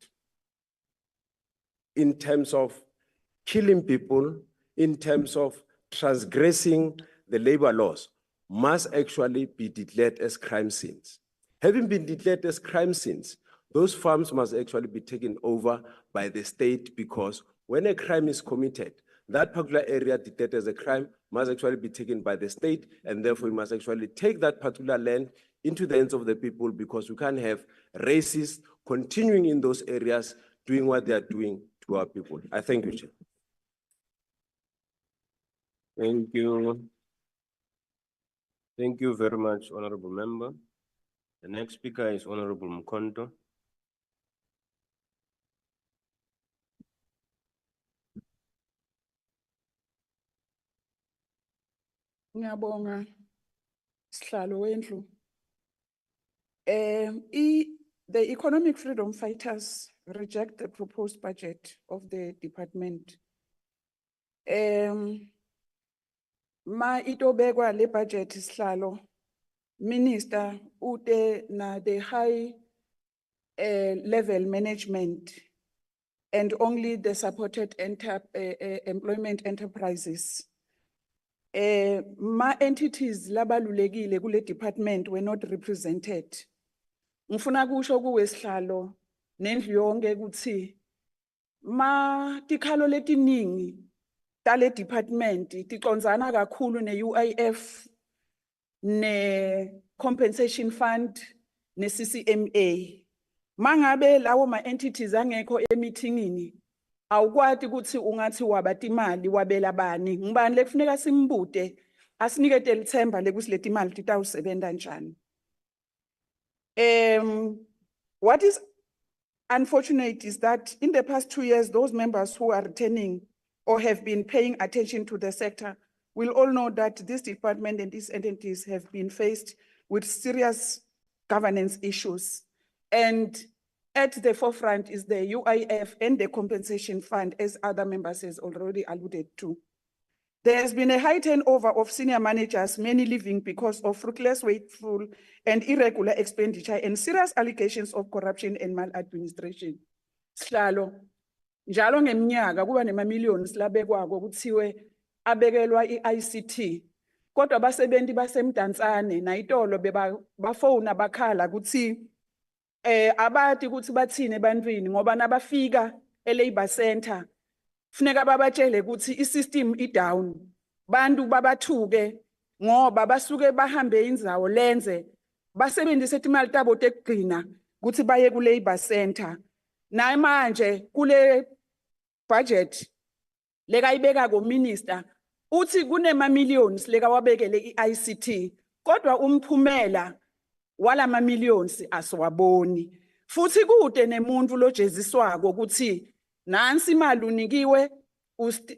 in terms of killing people, in terms of transgressing the labor laws, must actually be declared as crime scenes. Having been declared as crime scenes, those farms must actually be taken over by the state, because when a crime is committed, that particular area declared as a crime must actually be taken by the state, and therefore we must actually take that particular land into the hands of the people, because we can't have racists continuing in those areas doing what they are doing to our people. I thank you, Chair. Thank you. Thank you very much, Honorable Member. The next speaker is Honorable Mkhonto. Ngiyabonga sihlalo wendlu. The economic freedom fighters reject the proposed budget of the department. Ma itobekwa le budget sihlalo, Minister ute na the high level management and only the supported employment enterprises. Ma entities labalulekile kule department were not represented. Ngifuna kusho kuwe sihlalo nendlu yonke ukuthi ma tikhalo letiningi tale department ticondzana kakhulu ne UIF, ne compensation fund, ne CCMA. Mangabe lawo ma entities angekho emeetingini, awukwati ukuthi ungathi wabati imali wabela bani, ngubani lekufuneka simbude asinikete lithemba lekuthi leti imali titawusebenza njani. What is unfortunate is that in the past 2 years, those members who are returning or have been paying attention to the sector will all know that this department and these entities have been faced with serious governance issues. And at the forefront is the UIF and the compensation fund, as other members has already alluded to. There has been a high turnover of senior managers, many leaving because of fruitless, wasteful, and irregular expenditure and serious allegations of corruption and maladministration. Sihlalo, njalo ngeminyaka kuba nema-millions labekwako kuthiwe abekelwa i-ICT. Kodwa basebenzi basemdantsane nayitolo bafona bakhala kuthi abati kuthi bathini ebantwini ngoba nabafika e-labor center funeka babatshele ukuthi i-system i-down, bantu babathuke ngoba basuke bahambe indzawo lenze basebenzise imali tabo tekugcina ukuthi baye ku-labor center. Na manje kule budget lekayibeka ko-minister uthi kunema-millions lekawabekele i-ICT, kodwa umphumela wala ma-millions asiwaboni. Futhi kude nemuntu lojeziswako ukuthi nansi imali unikiwe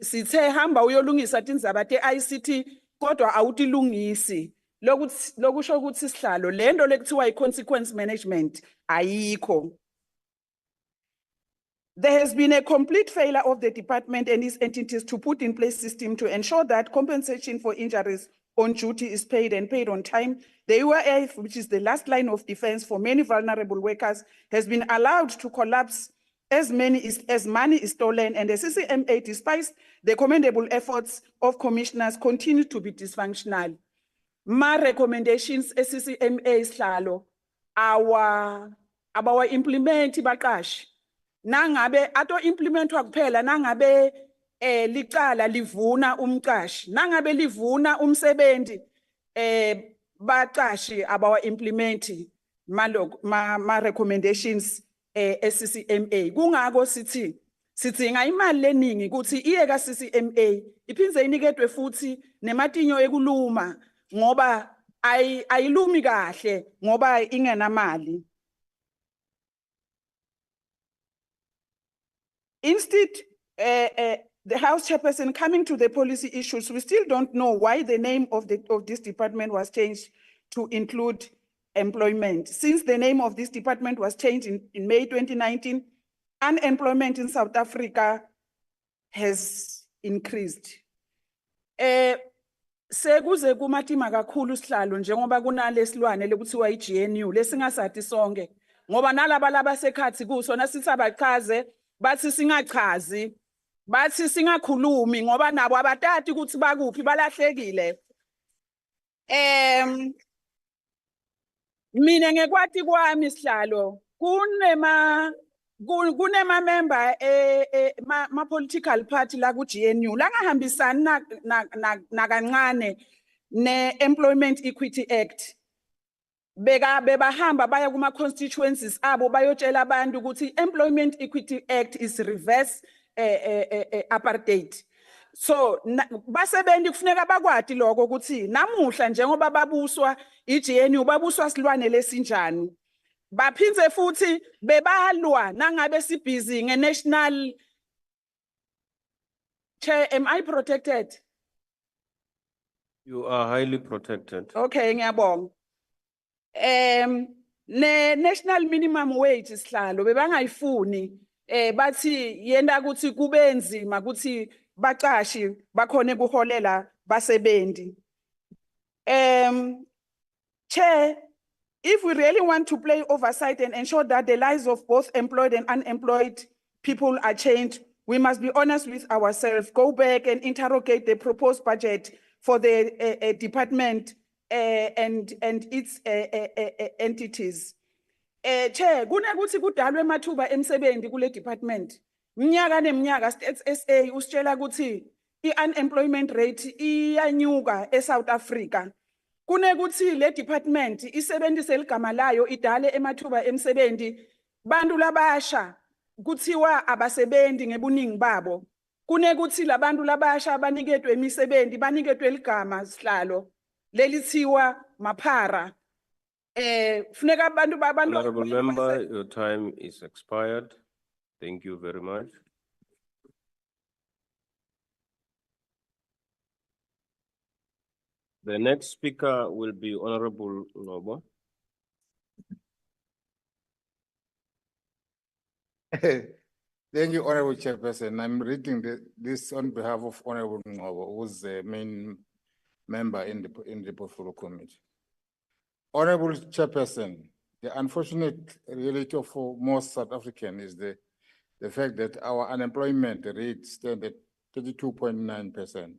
sithe hamba uyolungisa tindzaba te-ICT kodwa awutilungisi. Lokusho ukuthi sihlalo lento lekuthiwa i-consequence management ayikho. There has been a complete failure of the department and its entities to put in place system to ensure that compensation for injuries on duty is paid and paid on time. The UIF, which is the last line of defense for many vulnerable workers, has been allowed to collapse as money is stolen, and the CCMA, despite the commendable efforts of commissioners, continue to be dysfunctional. My recommendations as CCMA sihlalo our implement baqashi nangabe ato implementwa kuphela nangabe licala livuna umqashi nangabe livuna umsebenzi baqashi abawa implement ma recommendations CCMA kungako sithi sidinga imali leningi ukuthi iye ka CCMA iphindze iniketwe futhi nematinyo ekuluma ngoba ayilumi kahle ngoba ingenamali. Instead, the House Chairperson coming to the policy issues, we still don't know why the name of this department was changed to include employment. Since the name of this department was changed in May 2019, unemployment in South Africa has increased. Sekuze kumatima kakhulu sihlalo njengoba kunalesilwane lekuthiwa iGNU lesingasathi sonke ngoba nalaba labasekhathi kusona sithi abachaze bathi singachazi bathi singakhulumi ngoba nabo abatati ukuthi bakuphi balahlekile. Mina ngekwati kwami sihlalo kunema member ma political party la ku GNU langahambisani na kancane ne Employment Equity Act bebahamba baya kuma constituencies abo bayotshela abantu ukuthi Employment Equity Act is reverse apartheid. So basebenzi kufuneka bakwati lokho ukuthi namuhla njengoba babuswa iGNU babuswa silwane lesinjani. Baphinze futhi bebalwa nangabe sibhizi nge-national. Chair, am I protected? You are highly protected. Okay, ngiyabonga. Ne-national minimum wage sihlalo bebangayifuni bathi yenda ukuthi kube nzima ukuthi baqashi bakhone kuholela basebenzi. Chair, if we really want to play oversight and ensure that the lives of both employed and unemployed people are changed, we must be honest with ourselves, go back and interrogate the proposed budget for the department and its entities. Chair, kunekuthi kudalwe emathuba emsebenzi kule department. Mnyaka neminyaka Stats SA usitshela ukuthi i-unemployment rate iyanyuka eSouth Africa. Kunekuthi le department isebenzise ligama layo idale emathuba emsebenzi bantu labasha kuthiwa abasebenzi ngebuningi babo. Kunekuthi labantu labasha baniketwe imisebenzi baniketwe ligama sihlalo lelithiwa maphara. Funeka abantu Honorable member, your time is expired. Thank you very much. The next speaker will be Honorable Nobo. Thank you, Honorable Chairperson. I'm reading this on behalf of Honorable Ngobo, who's the main member in the Portfolio Committee. Honorable Chairperson, the unfortunate reality for most South Africans is the fact that our unemployment rate stands at 32.9%.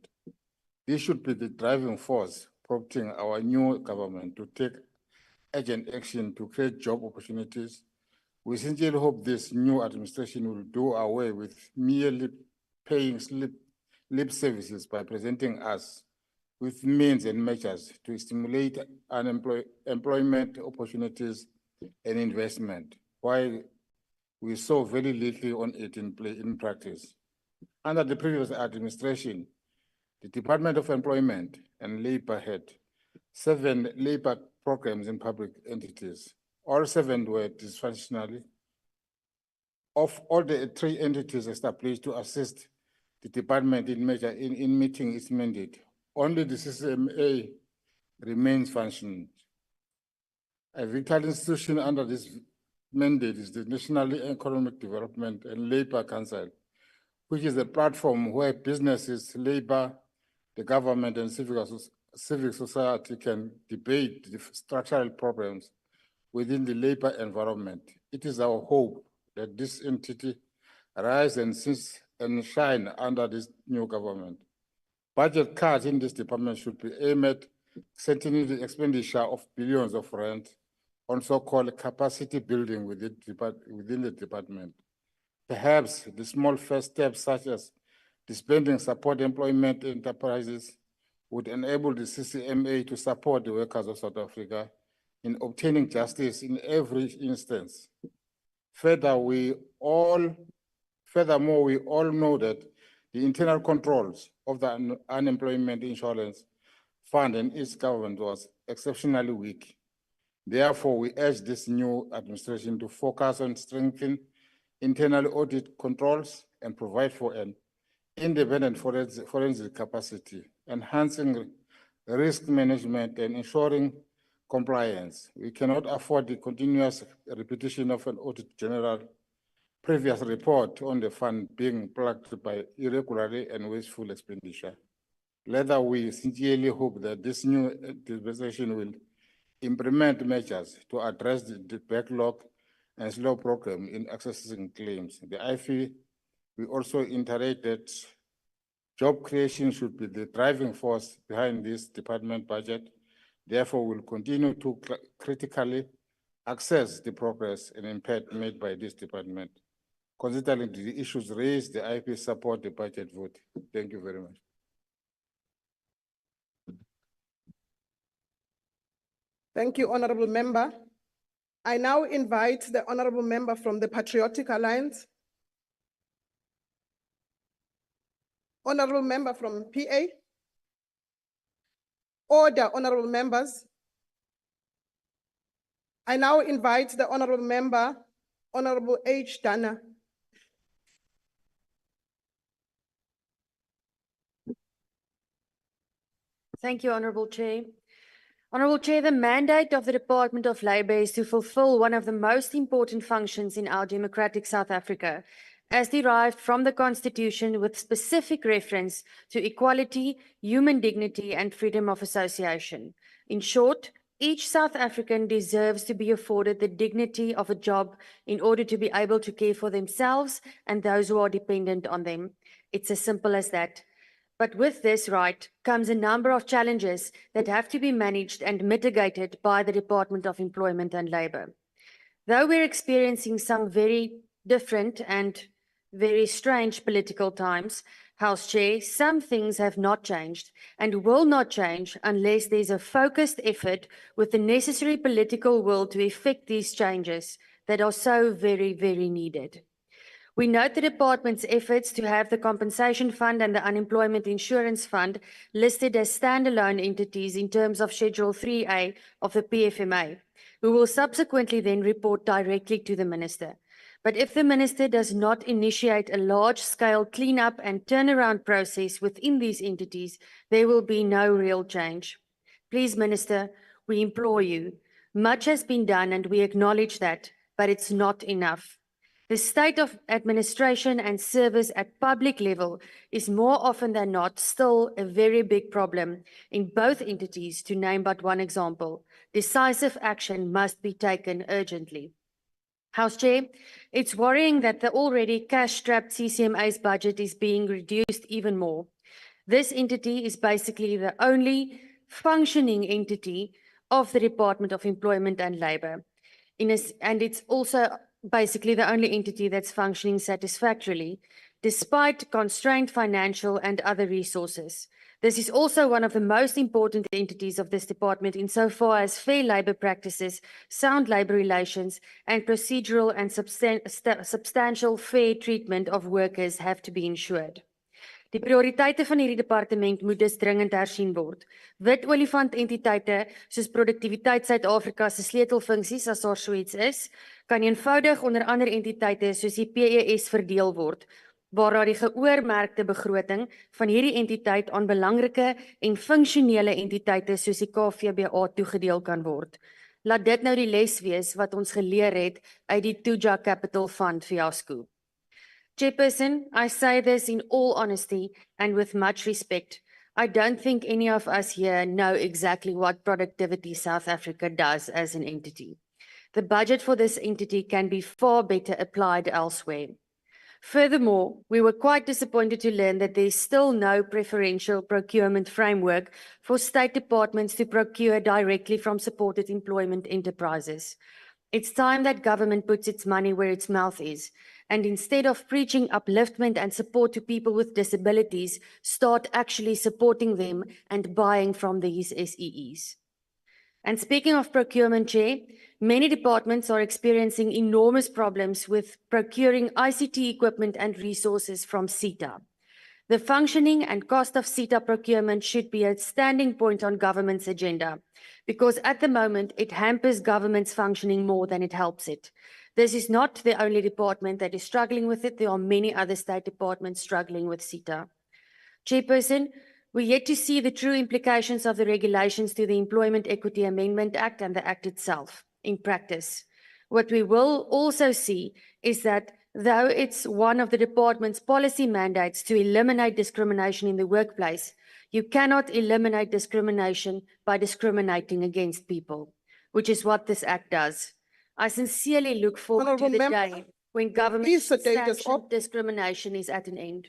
This should be the driving force prompting our new government to take urgent action to create job opportunities. We sincerely hope this new administration will do away with merely paying lip services by presenting us with means and measures to stimulate employment opportunities and investment, while we saw very little on it in practice. Under the previous administration, the Department of Employment and Labor had 7 labor programs in public entities. All 7 were dysfunctional. Of all the 3 entities established to assist the department in meeting its mandate, only the CCMA remains functioning. A vital institution under this mandate is the National Economic Development and Labor Council, which is a platform where businesses, labor, the government, and civil society can debate the structural problems within the labor environment. It is our hope that this entity rise and shine under this new government. Budget cuts in this department should be aimed at centering the expenditure of billions of rand on so-called capacity building within the department. Perhaps the small first steps, such as Disbanding support employment enterprises would enable the CCMA to support the workers of South Africa in obtaining justice in every instance. Furthermore, we all know that the internal controls of the unemployment insurance fund and its government was exceptionally weak. Therefore, we urge this new administration to focus on strengthening internal audit controls and provide for an independent forensic capacity, enhancing risk management and ensuring compliance. We cannot afford the continuous repetition of an Audit General previous report on the fund being plagued by irregularity and wasteful expenditure. Rather, we sincerely hope that this new dispensation will implement measures to address the backlog and slow program in accessing claims. The IFE, we also iterate that job creation should be the driving force behind this department budget. Therefore, we'll continue to critically assess the progress and impact made by this department. Considering the issues raised, the IFE support the budget vote. Thank you very much. Thank you, Honorable Member. I now invite the Honorable Member from the Patriotic Alliance. Honorable Member from PA. Order, Honorable Members. I now invite the Honorable Member, Honorable H. Dana. Thank you, Honorable Chair. Honorable Chair, the mandate of the Department of Labour is to fulfill one of the most important functions in our democratic South Africa, as derived from the Constitution with specific reference to equality, human dignity, and freedom of association. In short, each South African deserves to be afforded the dignity of a job in order to be able to care for themselves and those who are dependent on them. It's as simple as that. But with this right comes a number of challenges that have to be managed and mitigated by the Department of Employment and Labour. Though we're experiencing some very different and very strange political times, House Chair, some things have not changed and will not change unless there's a focused effort with the necessary political will to effect these changes that are so very, very needed. We note the department's efforts to have the Compensation Fund and the Unemployment Insurance Fund listed as standalone entities in terms of Schedule 3A of the PFMA, who will subsequently then report directly to the Minister. But if the Minister does not initiate a large-scale cleanup and turnaround process within these entities, there will be no real change. Please, Minister, we implore you. Much has been done and we acknowledge that, but it's not enough. The state of administration and service at public level is more often than not still a very big problem in both entities, to name but one example. Decisive action must be taken urgently. House Chair, it's worrying that the already cash-strapped CCMA's budget is being reduced even more. This entity is basically the only functioning entity of the Department of Employment and Labour. And it's also basically the only entity that's functioning satisfactorily, despite constrained financial and other resources. This is also one of the most important entities of this department insofar as fair labour practices, sound labour relations, and procedural and substantial fair treatment of workers have to be ensured. Die prioriteite van hierdie departement moet dus dringend hersien word. Wit olifant entiteite soos Produktiwiteit Suid-Afrika se sleutelfunksies, as daar so iets is, kan eenvoudig onder ander entiteite soos die PES verdeel word, waar daar die geoormerkte begroting van hierdie entiteit aan belangrike en funksionele entiteite soos die KVBA toegedeel kan word. Laat dit nou die les wees wat ons geleer het uit die Tuja Capital Fund fiasco. Chairperson, I say this in all honesty and with much respect. I don't think any of us here know exactly what Productivity South Africa does as an entity. The budget for this entity can be far better applied elsewhere. Furthermore, we were quite disappointed to learn that there is still no preferential procurement framework for state departments to procure directly from supported employment enterprises. It's time that government puts its money where its mouth is and instead of preaching upliftment and support to people with disabilities, start actually supporting them and buying from these SEEs. And speaking of procurement, Chair, many departments are experiencing enormous problems with procuring ICT equipment and resources from CETA. The functioning and cost of CETA procurement should be a standing point on government's agenda, because at the moment it hampers government's functioning more than it helps it. This is not the only department that is struggling with it. There are many other state departments struggling with CETA. Chairperson, we're yet to see the true implications of the regulations to the Employment Equity Amendment Act and the Act itself in practice. What we will also see is that though it's one of the department's policy mandates to eliminate discrimination in the workplace, you cannot eliminate discrimination by discriminating against people, which is what this Act does. I sincerely look forward to the day when government sanctioned discrimination is at an end.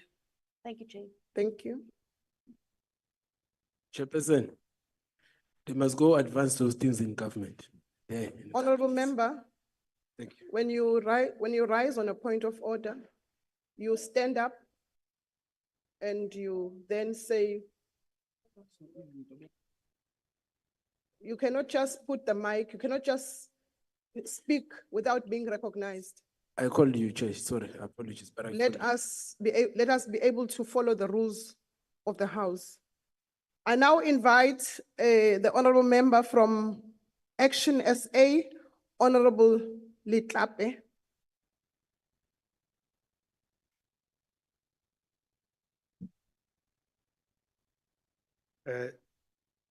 Thank you, Chair. Thank you. Chairperson, they must go advance those things in government. Yeah, Honorable member, thank you. when you rise on a point of order, you stand up and you then say, you cannot just put the mic, you cannot just speak without being recognized. I called you, Chair. Sorry, apologies. But Let us be able to follow the rules of the House. I now invite the honorable member from Action SA, Honorable Litlape.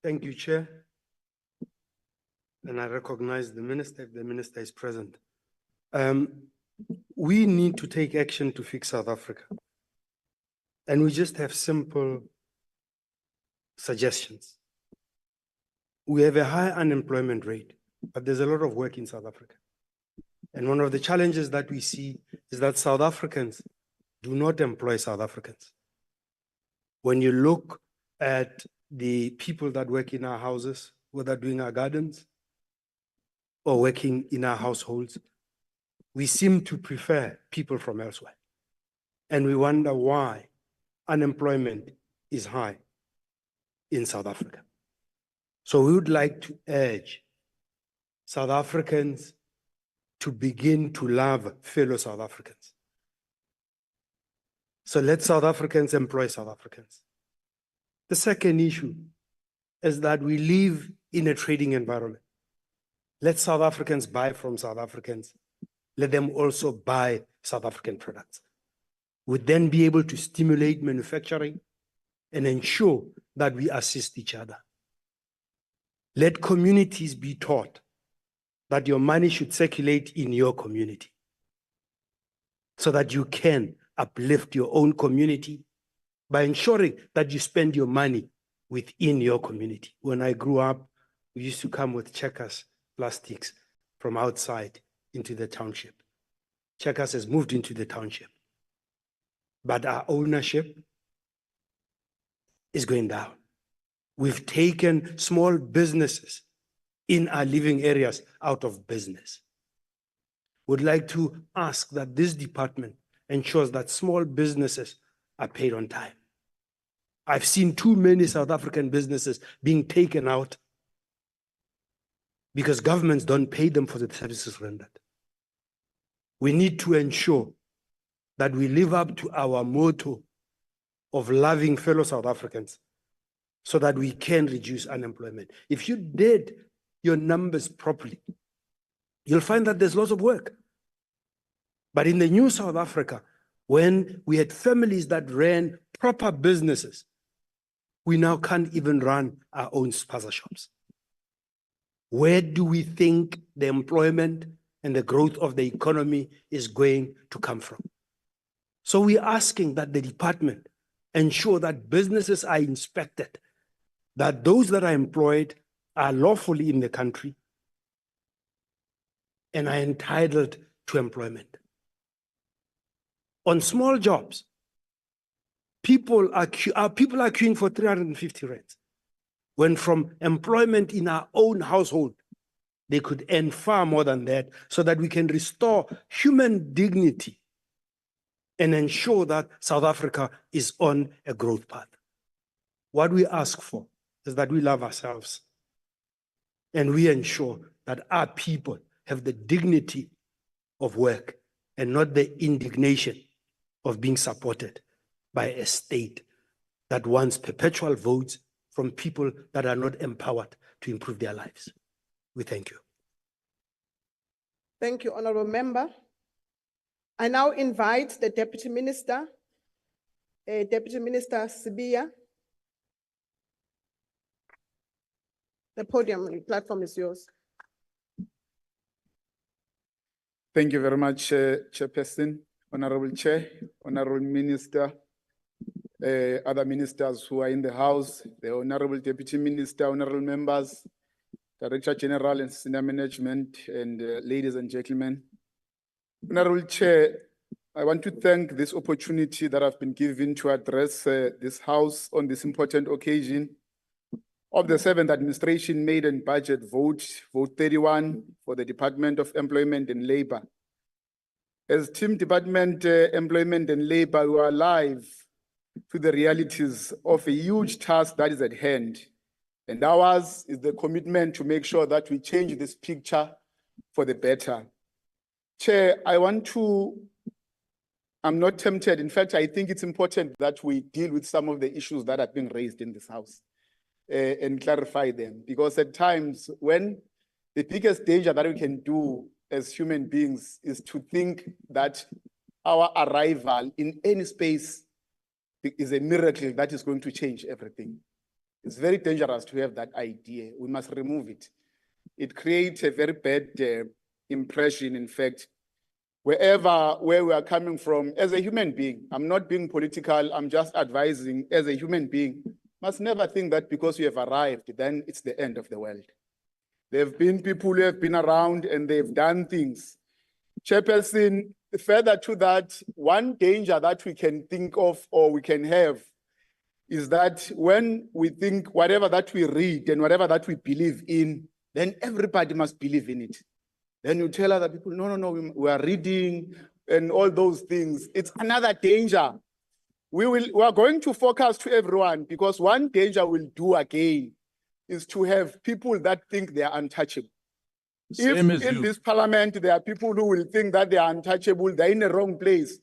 Thank you, Chair. And I recognize the minister if the minister is present. We need to take action to fix South Africa. And we just have simple suggestions. We have a high unemployment rate, but there's a lot of work in South Africa. And one of the challenges that we see is that South Africans do not employ South Africans. When you look at the people that work in our houses, whether doing our gardens or working in our households, we seem to prefer people from elsewhere. And we wonder why unemployment is high in South Africa. So we would like to urge South Africans to begin to love fellow South Africans. So let South Africans employ South Africans. The second issue is that we live in a trading environment. Let South Africans buy from South Africans. Let them also buy South African products. We'd then be able to stimulate manufacturing and ensure that we assist each other. Let communities be taught that your money should circulate in your community so that you can uplift your own community by ensuring that you spend your money within your community. When I grew up, we used to come with Checkers plastics from outside into the township. Checkers has moved into the township, but our ownership is going down. We've taken small businesses in our living areas out of business. Would like to ask that this department ensures that small businesses are paid on time. I've seen too many South African businesses being taken out because governments don't pay them for the services rendered. We need to ensure that we live up to our motto of loving fellow South Africans so that we can reduce unemployment. If you did your numbers properly, you'll find that there's lots of work. But in the new South Africa, when we had families that ran proper businesses, we now can't even run our own spaza shops. Where do we think the employment and the growth of the economy is going to come from? So we're asking that the department ensure that businesses are inspected, that those that are employed are lawfully in the country and are entitled to employment. On small jobs, people are queuing for 350 rands, when from employment in our own household, they could earn far more than that so that we can restore human dignity and ensure that South Africa is on a growth path. What we ask for is that we love ourselves and we ensure that our people have the dignity of work and not the indignation of being supported by a state that wants perpetual votes from people that are not empowered to improve their lives. We thank you. Thank you, Honorable Member. I now invite the Deputy Minister, Deputy Minister Sibiya. The podium, the platform is yours. Thank you very much, Chairperson, Honorable Chair, Honorable Minister, other ministers who are in the House, the Honorable Deputy Minister, Honorable Members, Director General and Senior Management, and ladies and gentlemen. Honorable Chair, I want to thank this opportunity that I've been given to address this House on this important occasion of the 7th administration maiden budget vote 31 for the Department of Employment and Labor. As Team Department Employment and Labor, we are alive to the realities of a huge task that is at hand. And ours is the commitment to make sure that we change this picture for the better. Chair, I'm not tempted. In fact, I think it's important that we deal with some of the issues that have been raised in this House and clarify them. Because at times, when the biggest danger that we can do as human beings is to think that our arrival in any space is a miracle that is going to change everything. It's very dangerous to have that idea. We must remove it. It creates a very bad impression, in fact, where we are coming from as a human being. I'm not being political, I'm just advising as a human being. Must never think that because you have arrived, then it's the end of the world. There have been people who have been around and they've done things. Chairperson, further to that, one danger that we can think of or we can have is that when we think whatever that we read and whatever that we believe in, then everybody must believe in it. Then you tell other people, no, we are reading and all those things. It's another danger. We are going to focus to everyone because one danger we'll do again is to have people that think they are untouchable. If in this parliament there are people who will think that they are untouchable, they're in the wrong place.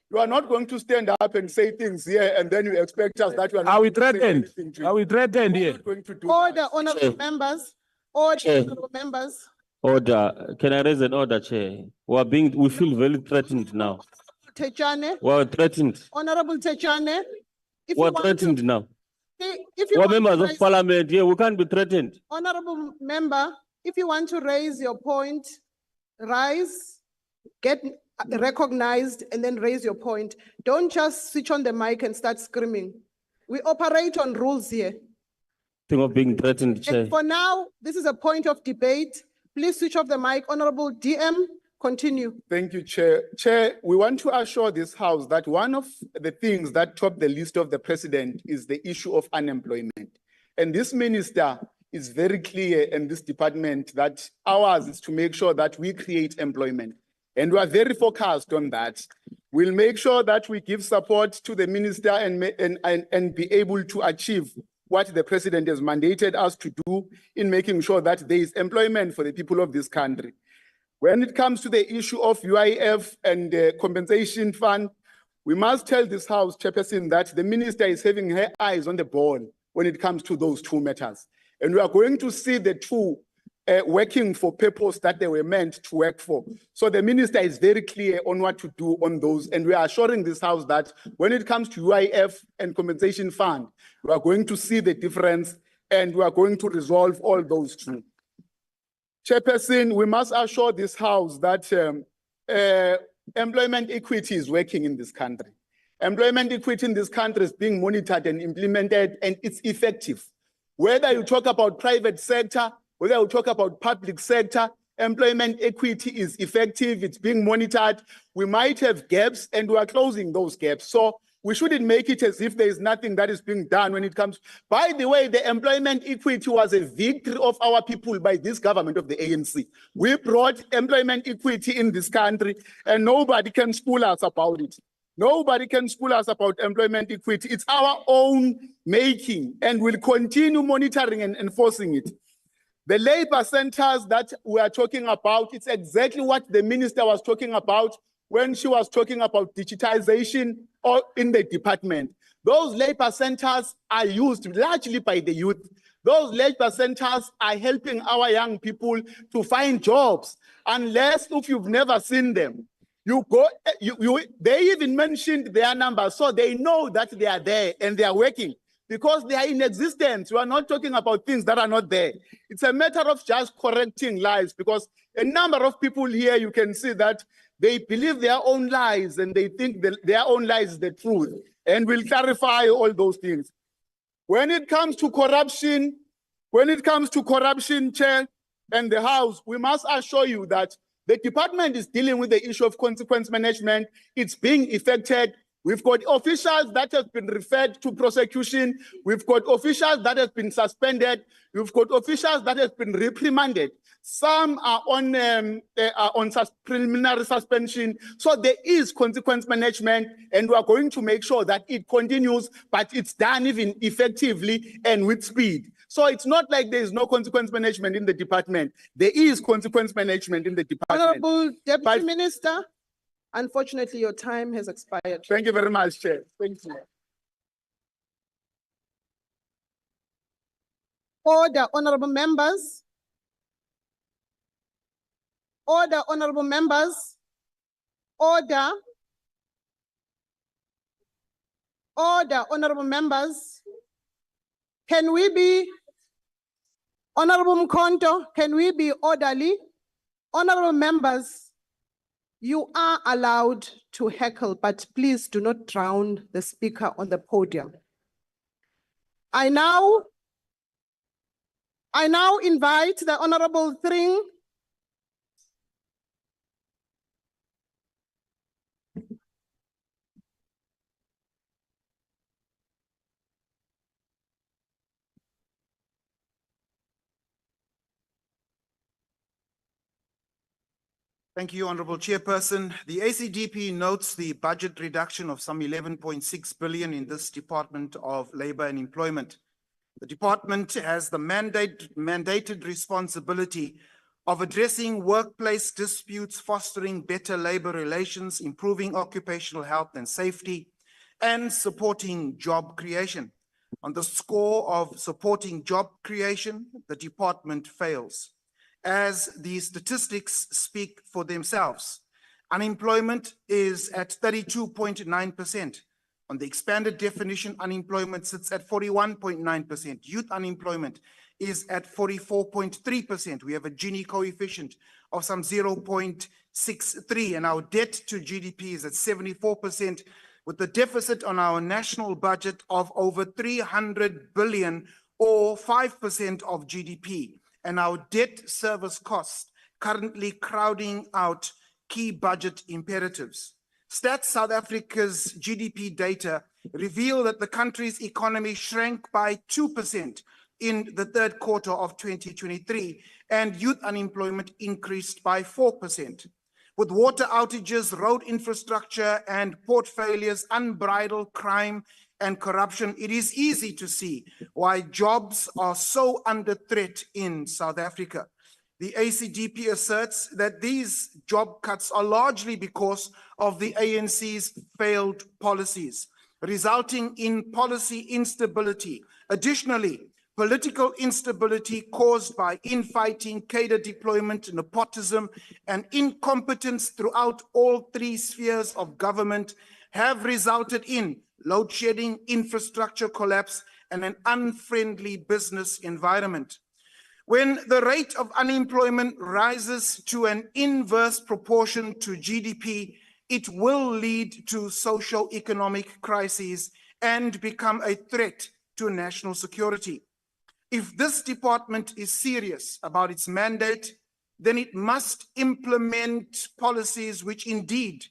You are not going to stand up and say things here and then you expect us that we are not. Are we threatened? Are we threatened here? Order, honorable members. Order, honorable members. Order. Can I raise an order, Chair? We feel very threatened now. Techane. We're threatened. Honorable Techane. We're threatened now. If you We're want to members of raise- parliament here. We can't be threatened. Honorable member, if you want to raise your point, rise, get recognized, and then raise your point. Don't just switch on the mic and start screaming. We operate on rules here. Thing of being threatened, Chair. And for now, this is a point of debate. Please switch off the mic. Honorable DM, continue. Thank you, Chair. Chair, we want to assure this House that one of the things that top the list of the president is the issue of unemployment. And this minister is very clear in this department that ours is to make sure that we create employment. And we are very focused on that. We'll make sure that we give support to the minister and be able to achieve what the president has mandated us to do in making sure that there is employment for the people of this country. When it comes to the issue of UIF and the compensation fund, we must tell this House, Chairperson, that the minister is having her eyes on the ball when it comes to those two matters. And we are going to see the two working for purpose that they were meant to work for. So the minister is very clear on what to do on those. And we are assuring this House that when it comes to UIF and compensation fund, we are going to see the difference and we are going to resolve all those two. Chairperson, we must assure this House that employment equity is working in this country. Employment equity in this country is being monitored and implemented, and it's effective. Whether you talk about private sector, whether you talk about public sector, employment equity is effective, it's being monitored. We might have gaps and we are closing those gaps. So we shouldn't make it as if there is nothing that is being done when it comes. By the way, the employment equity was a victory of our people by this government of the ANC. We brought employment equity in this country and nobody can school us about it. Nobody can school us about employment equity. It's our own making, and we'll continue monitoring and enforcing it. The labor centers that we are talking about, it's exactly what the minister was talking about when she was talking about digitization or in the department. Those labor centers are used largely by the youth. Those labor centers are helping our young people to find jobs, unless if you've never seen them. They even mentioned their numbers, so they know that they are there and they are working because they are in existence. We are not talking about things that are not there. It's a matter of just correcting lies, because a number of people here, you can see that they believe their own lies and they think that their own lies is the truth. And we'll clarify all those things. When it comes to corruption, Chair, and the House, we must assure you that the department is dealing with the issue of consequence management. It's being effected. We've got officials that have been referred to prosecution. We've got officials that have been suspended. We've got officials that have been reprimanded. Some are on preliminary suspension. So there is consequence management, and we are going to make sure that it continues, but it's done even effectively and with speed. So it's not like there is no consequence management in the department. There is consequence management in the department. Honorable Deputy Minister, unfortunately, your time has expired. Thank you very much, Chair. Thank you. Order, honorable members. Order, honorable members. Order. Order, honorable members. Can we be, Honorable Mkhonto, can we be orderly? Honorable members, you are allowed to heckle, but please do not drown the speaker on the podium. I now invite the Honorable Thring. Thank you, Honorable Chairperson. The ACDP notes the budget reduction of some 11.6 billion in this Department of Labor and Employment. The department has the mandated responsibility of addressing workplace disputes, fostering better labor relations, improving occupational health and safety, and supporting job creation. On the score of supporting job creation, the department fails, as the statistics speak for themselves. Unemployment is at 32.9%. On the expanded definition, unemployment sits at 41.9%. Youth unemployment is at 44.3%. We have a Gini coefficient of some 0.63, and our debt to GDP is at 74%, with the deficit on our national budget of over 300 billion, or 5% of GDP. And our debt service costs currently crowding out key budget imperatives. Stats South Africa's GDP data reveal that the country's economy shrank by 2% in the third quarter of 2023, and youth unemployment increased by 4%. With water outages, road infrastructure, and port failures, unbridled crime and corruption, it is easy to see why jobs are so under threat in South Africa. The ACDP asserts that these job cuts are largely because of the ANC's failed policies, resulting in policy instability. Additionally, political instability caused by infighting, cadre deployment, nepotism, and incompetence throughout all three spheres of government have resulted in load shedding, infrastructure collapse, and an unfriendly business environment. When the rate of unemployment rises to an inverse proportion to GDP, it will lead to socio-economic crises and become a threat to national security. If this department is serious about its mandate, then it must implement policies which indeed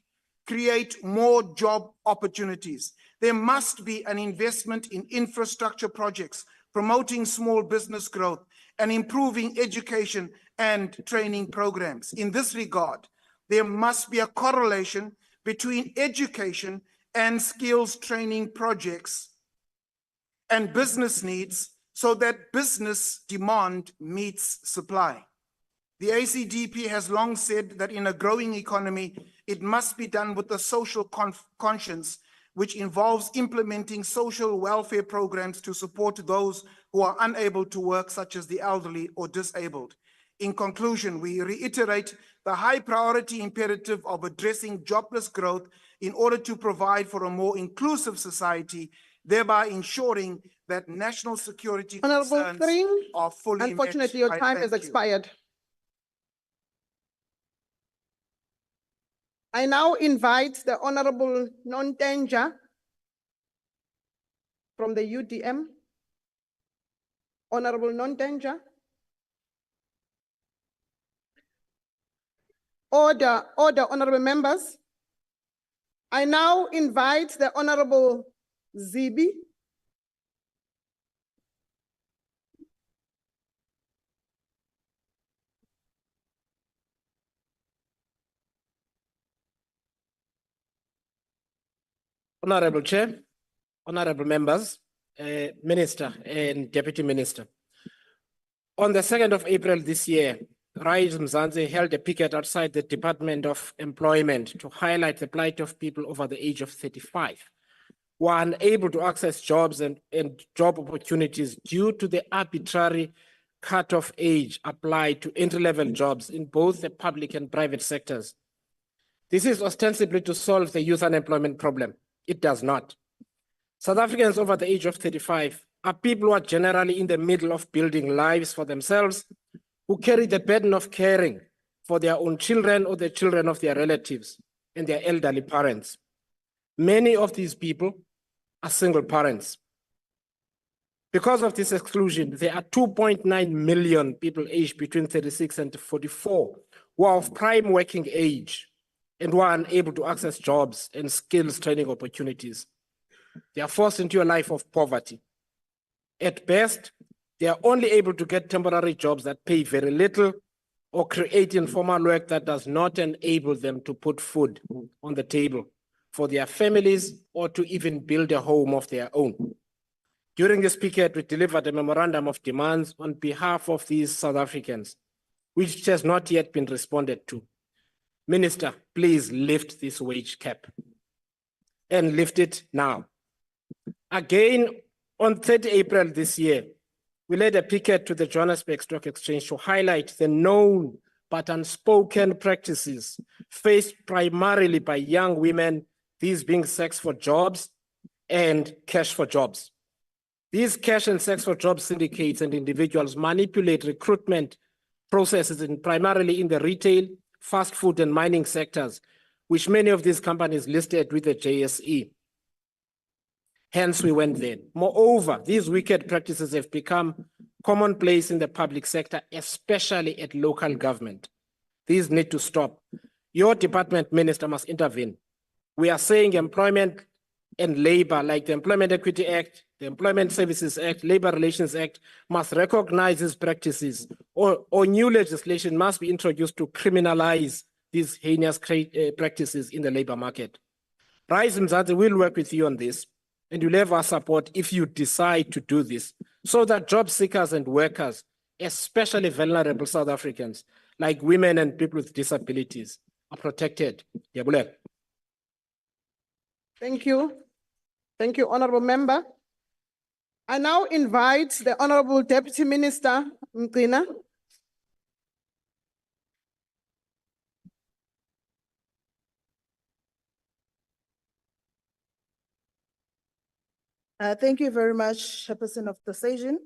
create more job opportunities. There must be an investment in infrastructure projects, promoting small business growth, and improving education and training programs. In this regard, there must be a correlation between education and skills training projects and business needs so that business demand meets supply. The ACDP has long said that in a growing economy, it must be done with a social conscience, which involves implementing social welfare programs to support those who are unable to work, such as the elderly or disabled. In conclusion, we reiterate the high priority imperative of addressing jobless growth in order to provide for a more inclusive society, thereby ensuring that national security Honorable concerns Thring, are fully met. unfortunately, your I time thank has you. expired. I now invite the Honorable Non-Danger from the UDM. Honorable Non-Danger. Order, honorable members. I now invite the Honorable Zibi. Honorable Chair, honorable members, Minister and Deputy Minister. On the 2nd of April this year, Rise Mzansi held a picket outside the Department of Employment to highlight the plight of people over the age of 35 who are unable to access jobs and job opportunities due to the arbitrary cut-off age applied to entry-level jobs in both the public and private sectors. This is ostensibly to solve the youth unemployment problem. It does not. South Africans over the age of 35 are people who are generally in the middle of building lives for themselves, who carry the burden of caring for their own children or the children of their relatives and their elderly parents. Many of these people are single parents. Because of this exclusion, there are 2.9 million people aged between 36 and 44 who are of prime working age and who are unable to access jobs and skills training opportunities. They are forced into a life of poverty. At best, they are only able to get temporary jobs that pay very little or create informal work that does not enable them to put food on the table for their families or to even build a home of their own. During this picket, we delivered a memorandum of demands on behalf of these South Africans, which has not yet been responded to. Minister, please lift this wage cap and lift it now. Again, on 30 April this year, we led a picket to the Johannesburg Stock Exchange to highlight the known but unspoken practices faced primarily by young women, these being sex for jobs and cash for jobs. These cash and sex for jobs syndicates and individuals manipulate recruitment processes primarily in the retail, fast food and mining sectors, which many of these companies listed with the JSE. Hence, we went there. Moreover, these wicked practices have become commonplace in the public sector, especially at local government. These need to stop. Your department, Minister, must intervene. We are saying employment and labor, like the Employment Equity Act, the Employment Services Act, Labor Relations Act, must recognize these practices, or new legislation must be introduced to criminalize these heinous practices in the labor market. Rise Mzansi will work with you on this, and you'll have our support if you decide to do this, so that job seekers and workers, especially vulnerable South Africans, like women and people with disabilities, are protected. Yabule. Thank you. Thank you, honorable member. I now invite the Honorable Deputy Minister, Mgcina. Thank you very much, Chairperson of the session,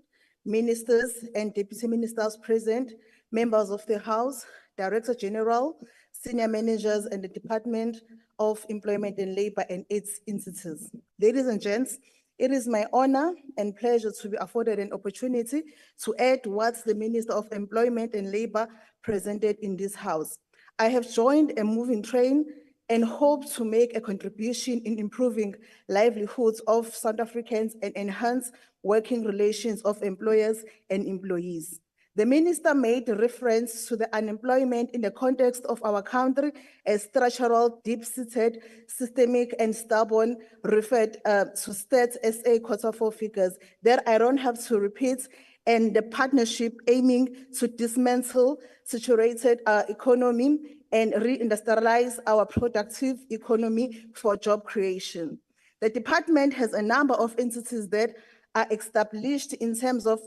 ministers and deputy ministers present, members of the House, Director General, senior managers and the Department of Employment and Labor and its institutes. Ladies and gents, it is my honor and pleasure to be afforded an opportunity to add what the Minister of Employment and Labor presented in this House. I have joined a moving train and hope to make a contribution in improving livelihoods of South Africans and enhance working relations of employers and employees. The minister made reference to the unemployment in the context of our country as structural, deep-seated, systemic, and stubborn, referred to Stats SA Q4 figures that I don't have to repeat, and the partnership aiming to dismantle saturated economy and reindustrialize our productive economy for job creation. The department has a number of entities that are established in terms of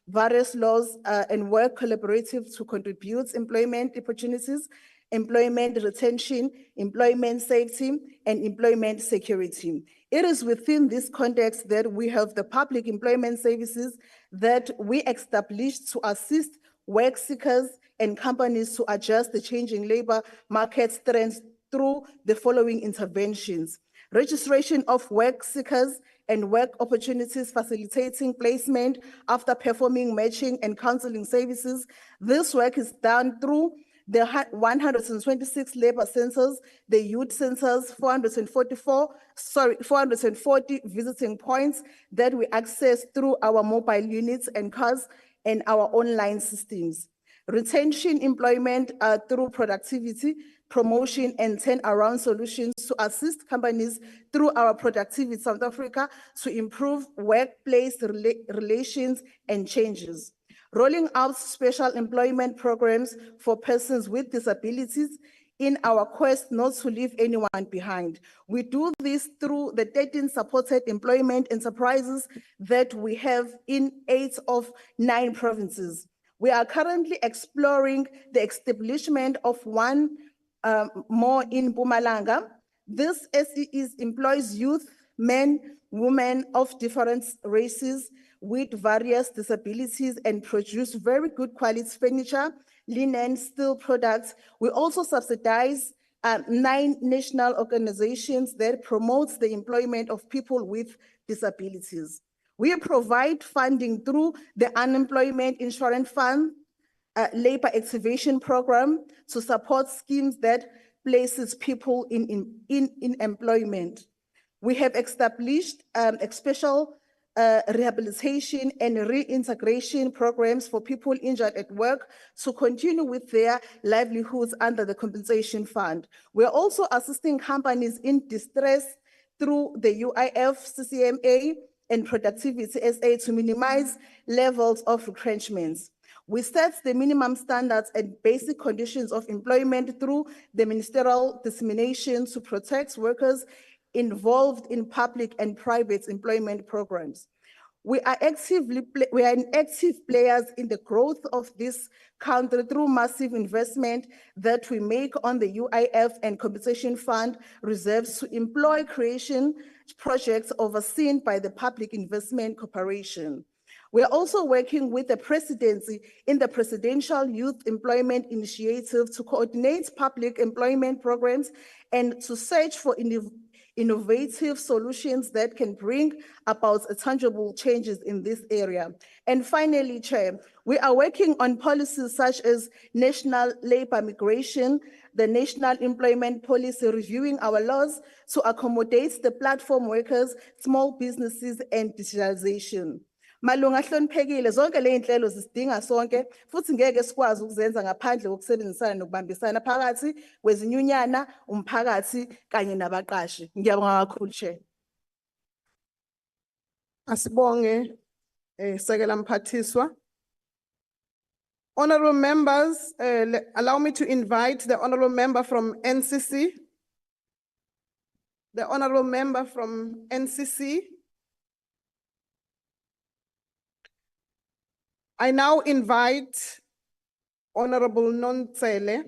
various laws and work collaborative to contribute employment opportunities, employment retention, employment safety, and employment security. It is within this context that we have the public employment services that we established to assist work seekers and companies to adjust the changing labor market trends through the following interventions: registration of work seekers and work opportunities, facilitating placement after performing matching and counseling services. This work is done through the 126 labor centers, the youth centers, 440 visiting points that we access through our mobile units and cars and our online systems. Retention employment through productivity, promotion, and turnaround solutions to assist companies through our Productivity South Africa to improve workplace relations and changes. Rolling out special employment programs for persons with disabilities in our quest not to leave anyone behind. We do this through the 13 supported employment enterprises that we have in 8 of 9 provinces. We are currently exploring the establishment of one more in Mpumalanga. This SES employs youth, men, women of different races with various disabilities and produce very good quality furniture, linen, steel products. We also subsidize 9 national organizations that promotes the employment of people with disabilities. We provide funding through the Unemployment Insurance Fund, labor activation program to support schemes that places people in employment. We have established a special rehabilitation and reintegration programs for people injured at work to continue with their livelihoods under the compensation fund. We are also assisting companies in distress through the UIF, CCMA, and Productivity SA to minimize levels of retrenchments. We set the minimum standards and basic conditions of employment through the ministerial dissemination to protect workers involved in public and private employment programs. We are active players in the growth of this country through massive investment that we make on the UIF and compensation fund reserves to employ creation projects overseen by the Public Investment Corporation. We are also working with the presidency in the Presidential Youth Employment Initiative to coordinate public employment programs and to search for innovative solutions that can bring about tangible changes in this area. And finally, Chair, we are working on policies such as national labor migration, the national employment policy, reviewing our laws to accommodate the platform workers, small businesses, and digitalization. Malunga hloniphekile, zonke le zinhlelo zisidinga sonke futhi ngeke sikwazi ukuzenza ngaphandle kokusebenzisana nokubambisana phakathi kwezinyunyana, umphakathi kanye nabaqashi. Ngiyabonga kakhulu, Chair. Asibonge, Sekela Mphathiswa. Honorable members, allow me to invite the honorable member from NCC. The honorable member from NCC. I now invite Honorable Nontsele.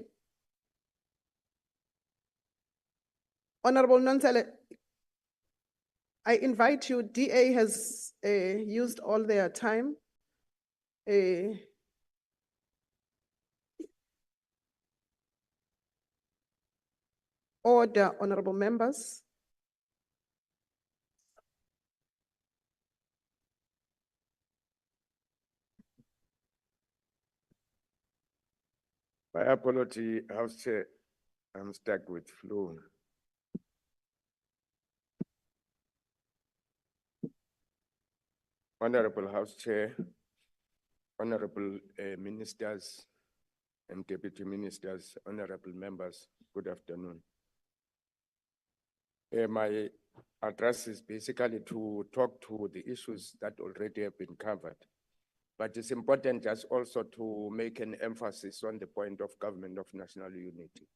Honorable Nontsele, I invite you. DA has used all their time. Order, honorable members. My apology, House Chair, I'm stuck with flu. Honorable House Chair, honorable ministers and deputy ministers, honorable members, good afternoon. My address is basically to talk to the issues that already have been covered. But it's important just also to make an emphasis on the point of government of national unity.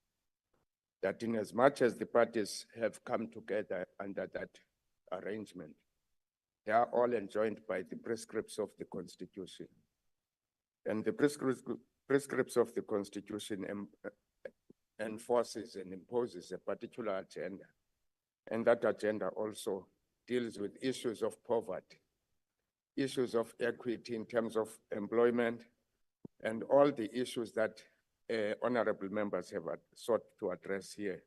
That in as much as the parties have come together under that arrangement, they are all enjoined by the prescripts of the Constitution. And the prescripts of the Constitution enforces and imposes a particular agenda. And that agenda also deals with issues of poverty, issues of equity in terms of employment, and all the issues that honorable members have sought to address here.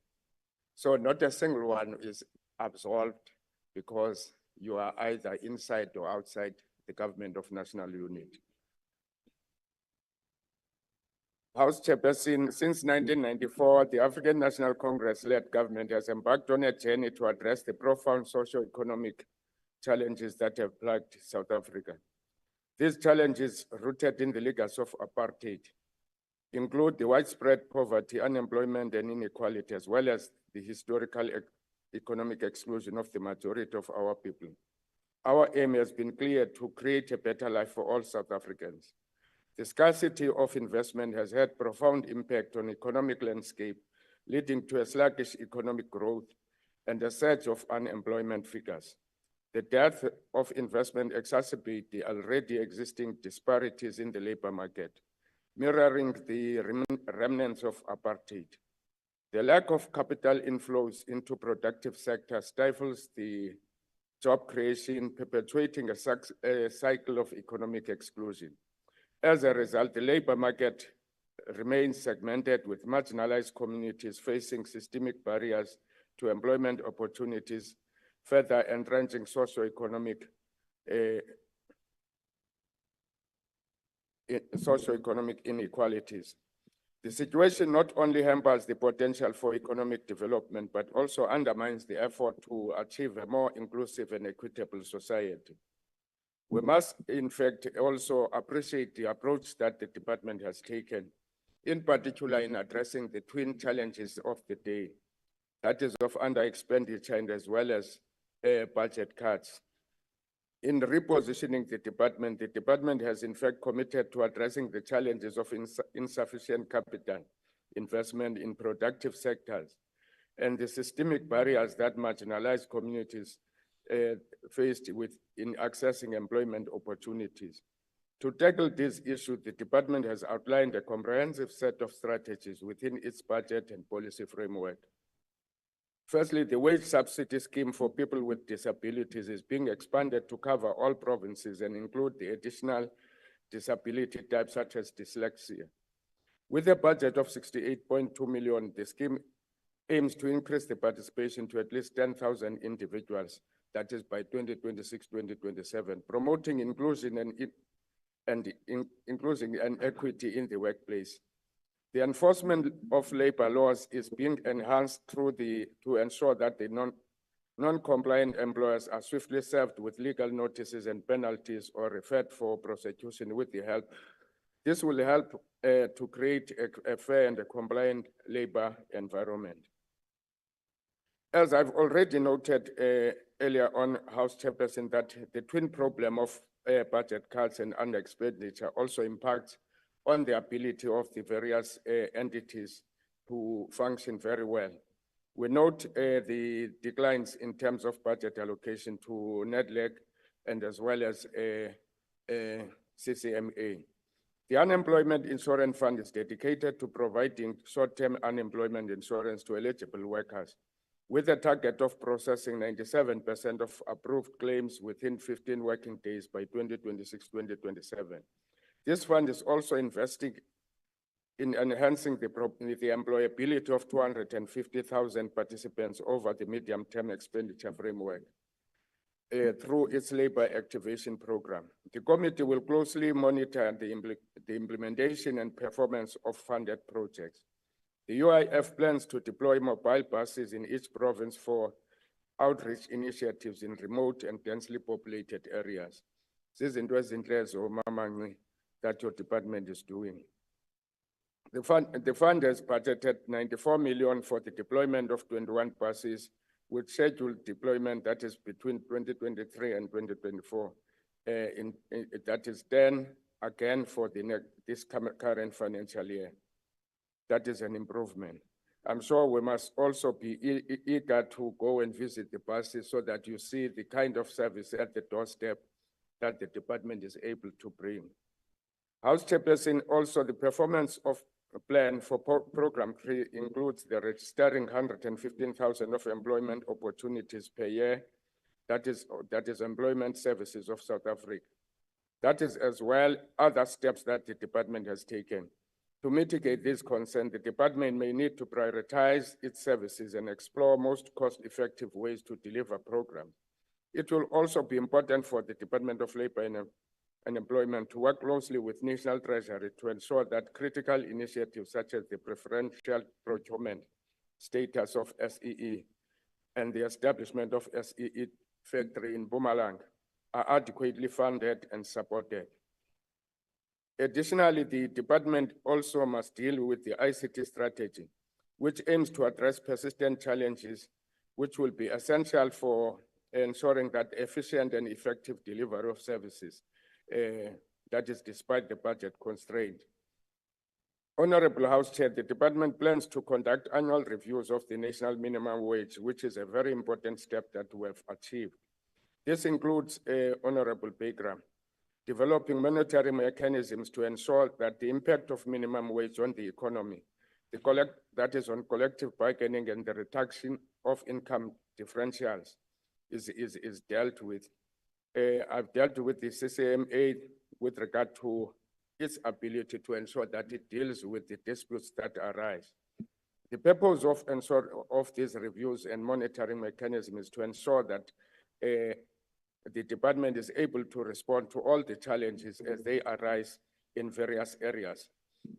So not a single one is absolved because you are either inside or outside the government of national unity. House Chairperson, since 1994, the African National Congress-led government has embarked on a journey to address the profound socio-economic challenges that have plagued South Africa. These challenges, rooted in the legacy of apartheid, include the widespread poverty, unemployment, and inequality, as well as the historical economic exclusion of the majority of our people. Our aim has been clear: to create a better life for all South Africans. The scarcity of investment has had profound impact on economic landscape, leading to a sluggish economic growth and a surge of unemployment figures. The dearth of investment exacerbates the already existing disparities in the labor market, mirroring the remnants of apartheid. The lack of capital inflows into productive sectors stifles the job creation, perpetuating a cycle of economic exclusion. As a result, the labor market remains segmented, with marginalized communities facing systemic barriers to employment opportunities, further entrenching socioeconomic inequalities. The situation not only hampers the potential for economic development, but also undermines the effort to achieve a more inclusive and equitable society. We must, in fact, also appreciate the approach that the department has taken, in particular in addressing the twin challenges of the day, that is of under-expenditure and as well as budget cuts. In repositioning the department has in fact committed to addressing the challenges of insufficient capital investment in productive sectors and the systemic barriers that marginalized communities faced in accessing employment opportunities. To tackle this issue, the department has outlined a comprehensive set of strategies within its budget and policy framework. Firstly, the wage subsidy scheme for people with disabilities is being expanded to cover all provinces and include the additional disability types such as dyslexia. With a budget of 68.2 million, the scheme aims to increase the participation to at least 10,000 individuals, that is by 2026-2027, promoting inclusion and equity in the workplace. The enforcement of labor laws is being enhanced to ensure that the non-compliant employers are swiftly served with legal notices and penalties or referred for prosecution with the help. This will help to create a fair and a compliant labor environment. As I've already noted earlier on, House Chairperson, that the twin problem of budget cuts and under-expenditure also impacts on the ability of the various entities to function very well. We note the declines in terms of budget allocation to NEDLEC and as well as CCMA. The Unemployment Insurance Fund is dedicated to providing short-term unemployment insurance to eligible workers, with a target of processing 97% of approved claims within 15 working days by 2026-2027. This fund is also investing in enhancing the employability of 250,000 participants over the medium-term expenditure framework through its labor activation program. The committee will closely monitor the implementation and performance of funded projects. The UIF plans to deploy mobile buses in each province for outreach initiatives in remote and densely populated areas. that your department is doing. The fund has budgeted 94 million for the deployment of 21 buses with scheduled deployment that is between 2023 and 2024. That is 10 again for this current financial year. That is an improvement. I'm sure we must also be eager to go and visit the buses so that you see the kind of service at the doorstep that the department is able to bring. House Chairperson, also the performance of a plan for Program 3 includes the registering 115,000 of employment opportunities per year. That is Employment Services of South Africa. That is as well other steps that the department has taken. To mitigate this concern, the department may need to prioritize its services and explore most cost-effective ways to deliver programs. It will also be important for the Department of Labor and Employment to work closely with National Treasury to ensure that critical initiatives such as the preferential procurement status of SEE and the establishment of SEE factory in Mpumalanga are adequately funded and supported. Additionally, the department also must deal with the ICT strategy, which aims to address persistent challenges, which will be essential for ensuring that efficient and effective delivery of services, that is despite the budget constraint. Honorable House Chair, the department plans to conduct annual reviews of the national minimum wage, which is a very important step that we have achieved. This includes Honorable Bagram, developing monetary mechanisms to ensure that the impact of minimum wage on the economy, that is on collective bargaining and the reduction of income differentials is dealt with. I've dealt with the CCMA with regard to its ability to ensure that it deals with the disputes that arise. The purpose of these reviews and monitoring mechanism is to ensure that the department is able to respond to all the challenges as they arise in various areas.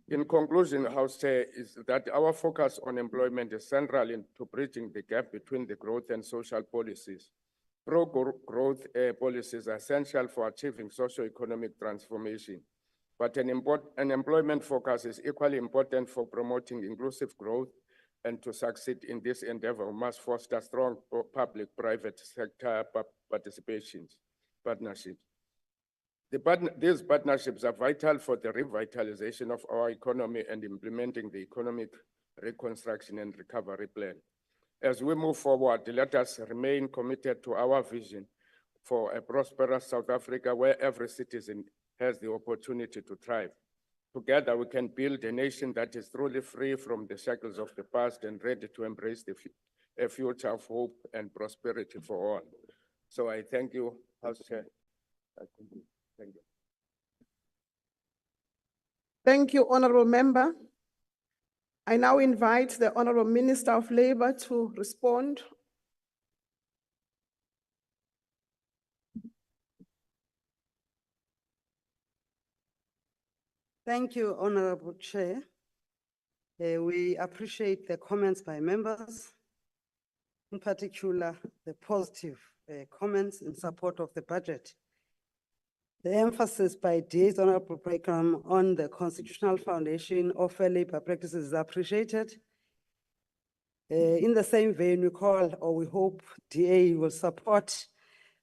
In conclusion, House Chair, is that our focus on employment is central to bridging the gap between the growth and social policies. Pro-growth policies are essential for achieving socio-economic transformation, but an employment focus is equally important for promoting inclusive growth, and to succeed in this endeavor, we must foster strong public-private sector partnerships. These partnerships are vital for the revitalization of our economy and implementing the economic reconstruction and recovery plan. As we move forward, let us remain committed to our vision for a prosperous South Africa where every citizen has the opportunity to thrive. Together, we can build a nation that is truly free from the shackles of the past and ready to embrace a future of hope and prosperity for all. So I thank you, House Chair. Thank you. Thank you, Honorable Member. I now invite the Honorable Minister of Labor to respond. Thank you, Honorable Chair. We appreciate the comments by members, in particular the positive comments in support of the budget. The emphasis by DA's Honorable Bagram on the constitutional foundation of labor practices is appreciated. In the same vein, we call or we hope DA will support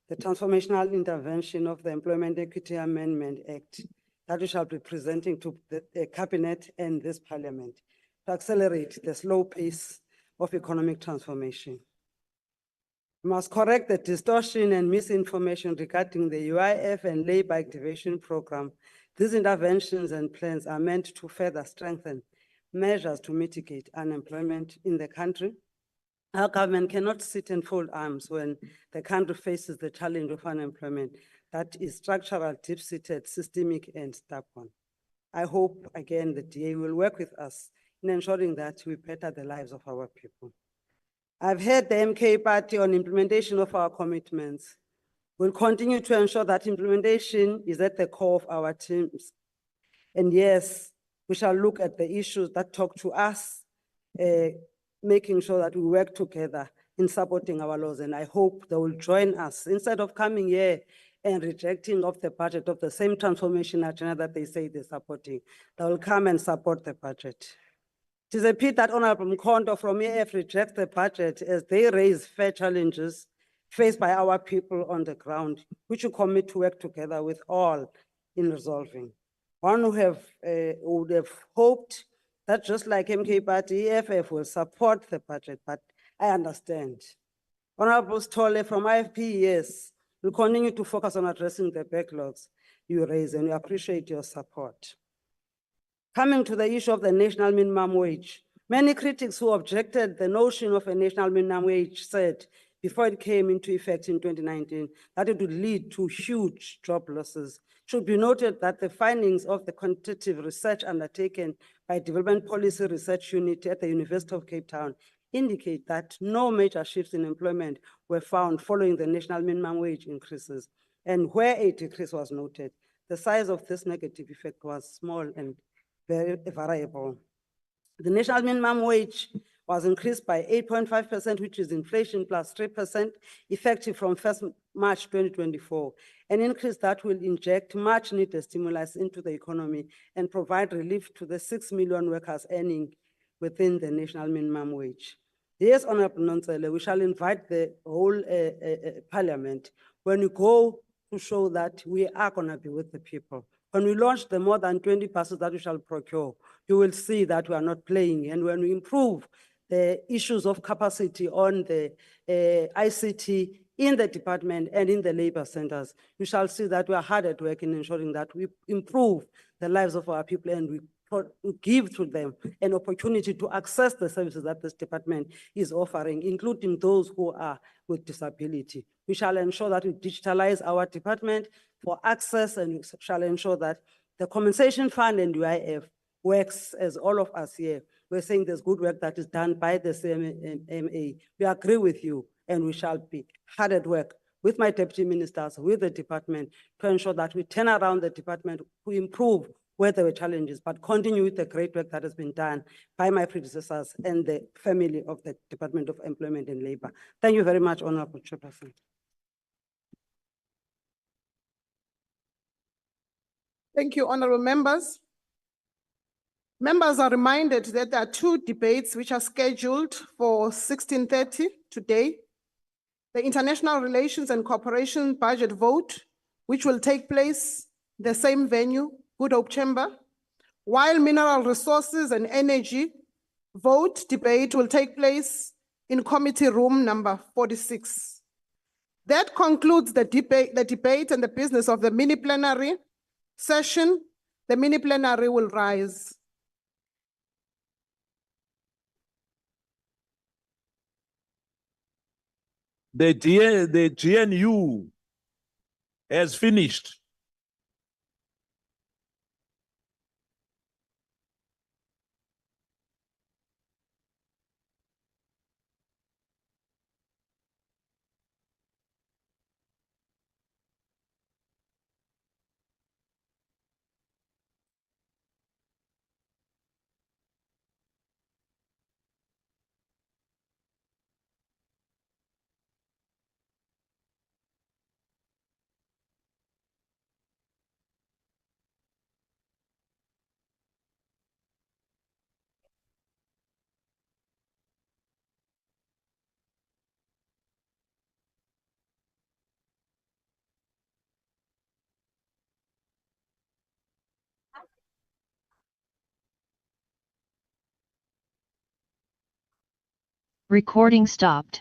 the transformational intervention of the Employment Equity Amendment Act that we shall be presenting to the Cabinet and this Parliament to accelerate the slow pace of economic transformation. We must correct the distortion and misinformation regarding the UIF and labor activation program. These interventions and plans are meant to further strengthen measures to mitigate unemployment in the country. Our government cannot sit and fold arms when the country faces the challenge of unemployment that is structural, deep-seated, systemic, and stubborn. I hope, again, the DA will work with us in ensuring that we better the lives of our people. I've heard the MK Party on implementation of our commitments. We'll continue to ensure that implementation is at the core of our teams. And yes, we shall look at the issues that talk to us, making sure that we work together in supporting our laws. And I hope they will join us. Instead of coming here and rejecting of the budget of the same transformation agenda that they say they're supporting. They will come and support the budget. It is a pity that Honorable Mkondo from EF rejects the budget as they raise fair challenges faced by our people on the ground, which we commit to work together with all in resolving. One would have hoped that just like MK Party, EFF will support the budget, but I understand. Honorable Stolle from IFP, yes, will continue to focus on addressing the backlogs you raise, and we appreciate your support. Coming to the issue of the national minimum wage, many critics who objected the notion of a national minimum wage said before it came into effect in 2019 that it would lead to huge job losses. It should be noted that the findings of the quantitative research undertaken by Development Policy Research Unit at the University of Cape Town indicate that no major shifts in employment were found following the national minimum wage increases. And where a decrease was noted, the size of this negative effect was small and very variable. The national minimum wage was increased by 8.5%, which is inflation plus 3%, effective from 1st March 2024, an increase that will inject much needed stimulus into the economy and provide relief to the 6 million workers earning within the national minimum wage. Yes, Honorable Nontsele, we shall invite the whole parliament when we go to show that we are going to be with the people. When we launch the more than 20 buses that we shall procure, you will see that we are not playing. And when we improve the issues of capacity on the ICT in the department and in the labor centers, you shall see that we are hard at work in ensuring that we improve the lives of our people and we give to them an opportunity to access the services that this department is offering, including those who are with disability. We shall ensure that we digitalize our department for access, and we shall ensure that the compensation fund and UIF works as all of us here. We're saying there's good work that is done by the CMA. We agree with you, and we shall be hard at work with my deputy ministers, with the department, to ensure that we turn around the department to improve where there were challenges, but continue with the great work that has been done by my predecessors and the family of the Department of Employment and Labor. Thank you very much, Honorable Chairperson. Thank you, honorable members. Members are reminded that there are two debates which are scheduled for 16:30 today. The International Relations and Cooperation Budget vote, which will take place the same venue, Good Hope Chamber, while Mineral Resources and Energy vote debate will take place in committee room number 46. That concludes the debate and the business of the mini plenary session. The mini plenary will rise. The GNU has finished. Recording stopped.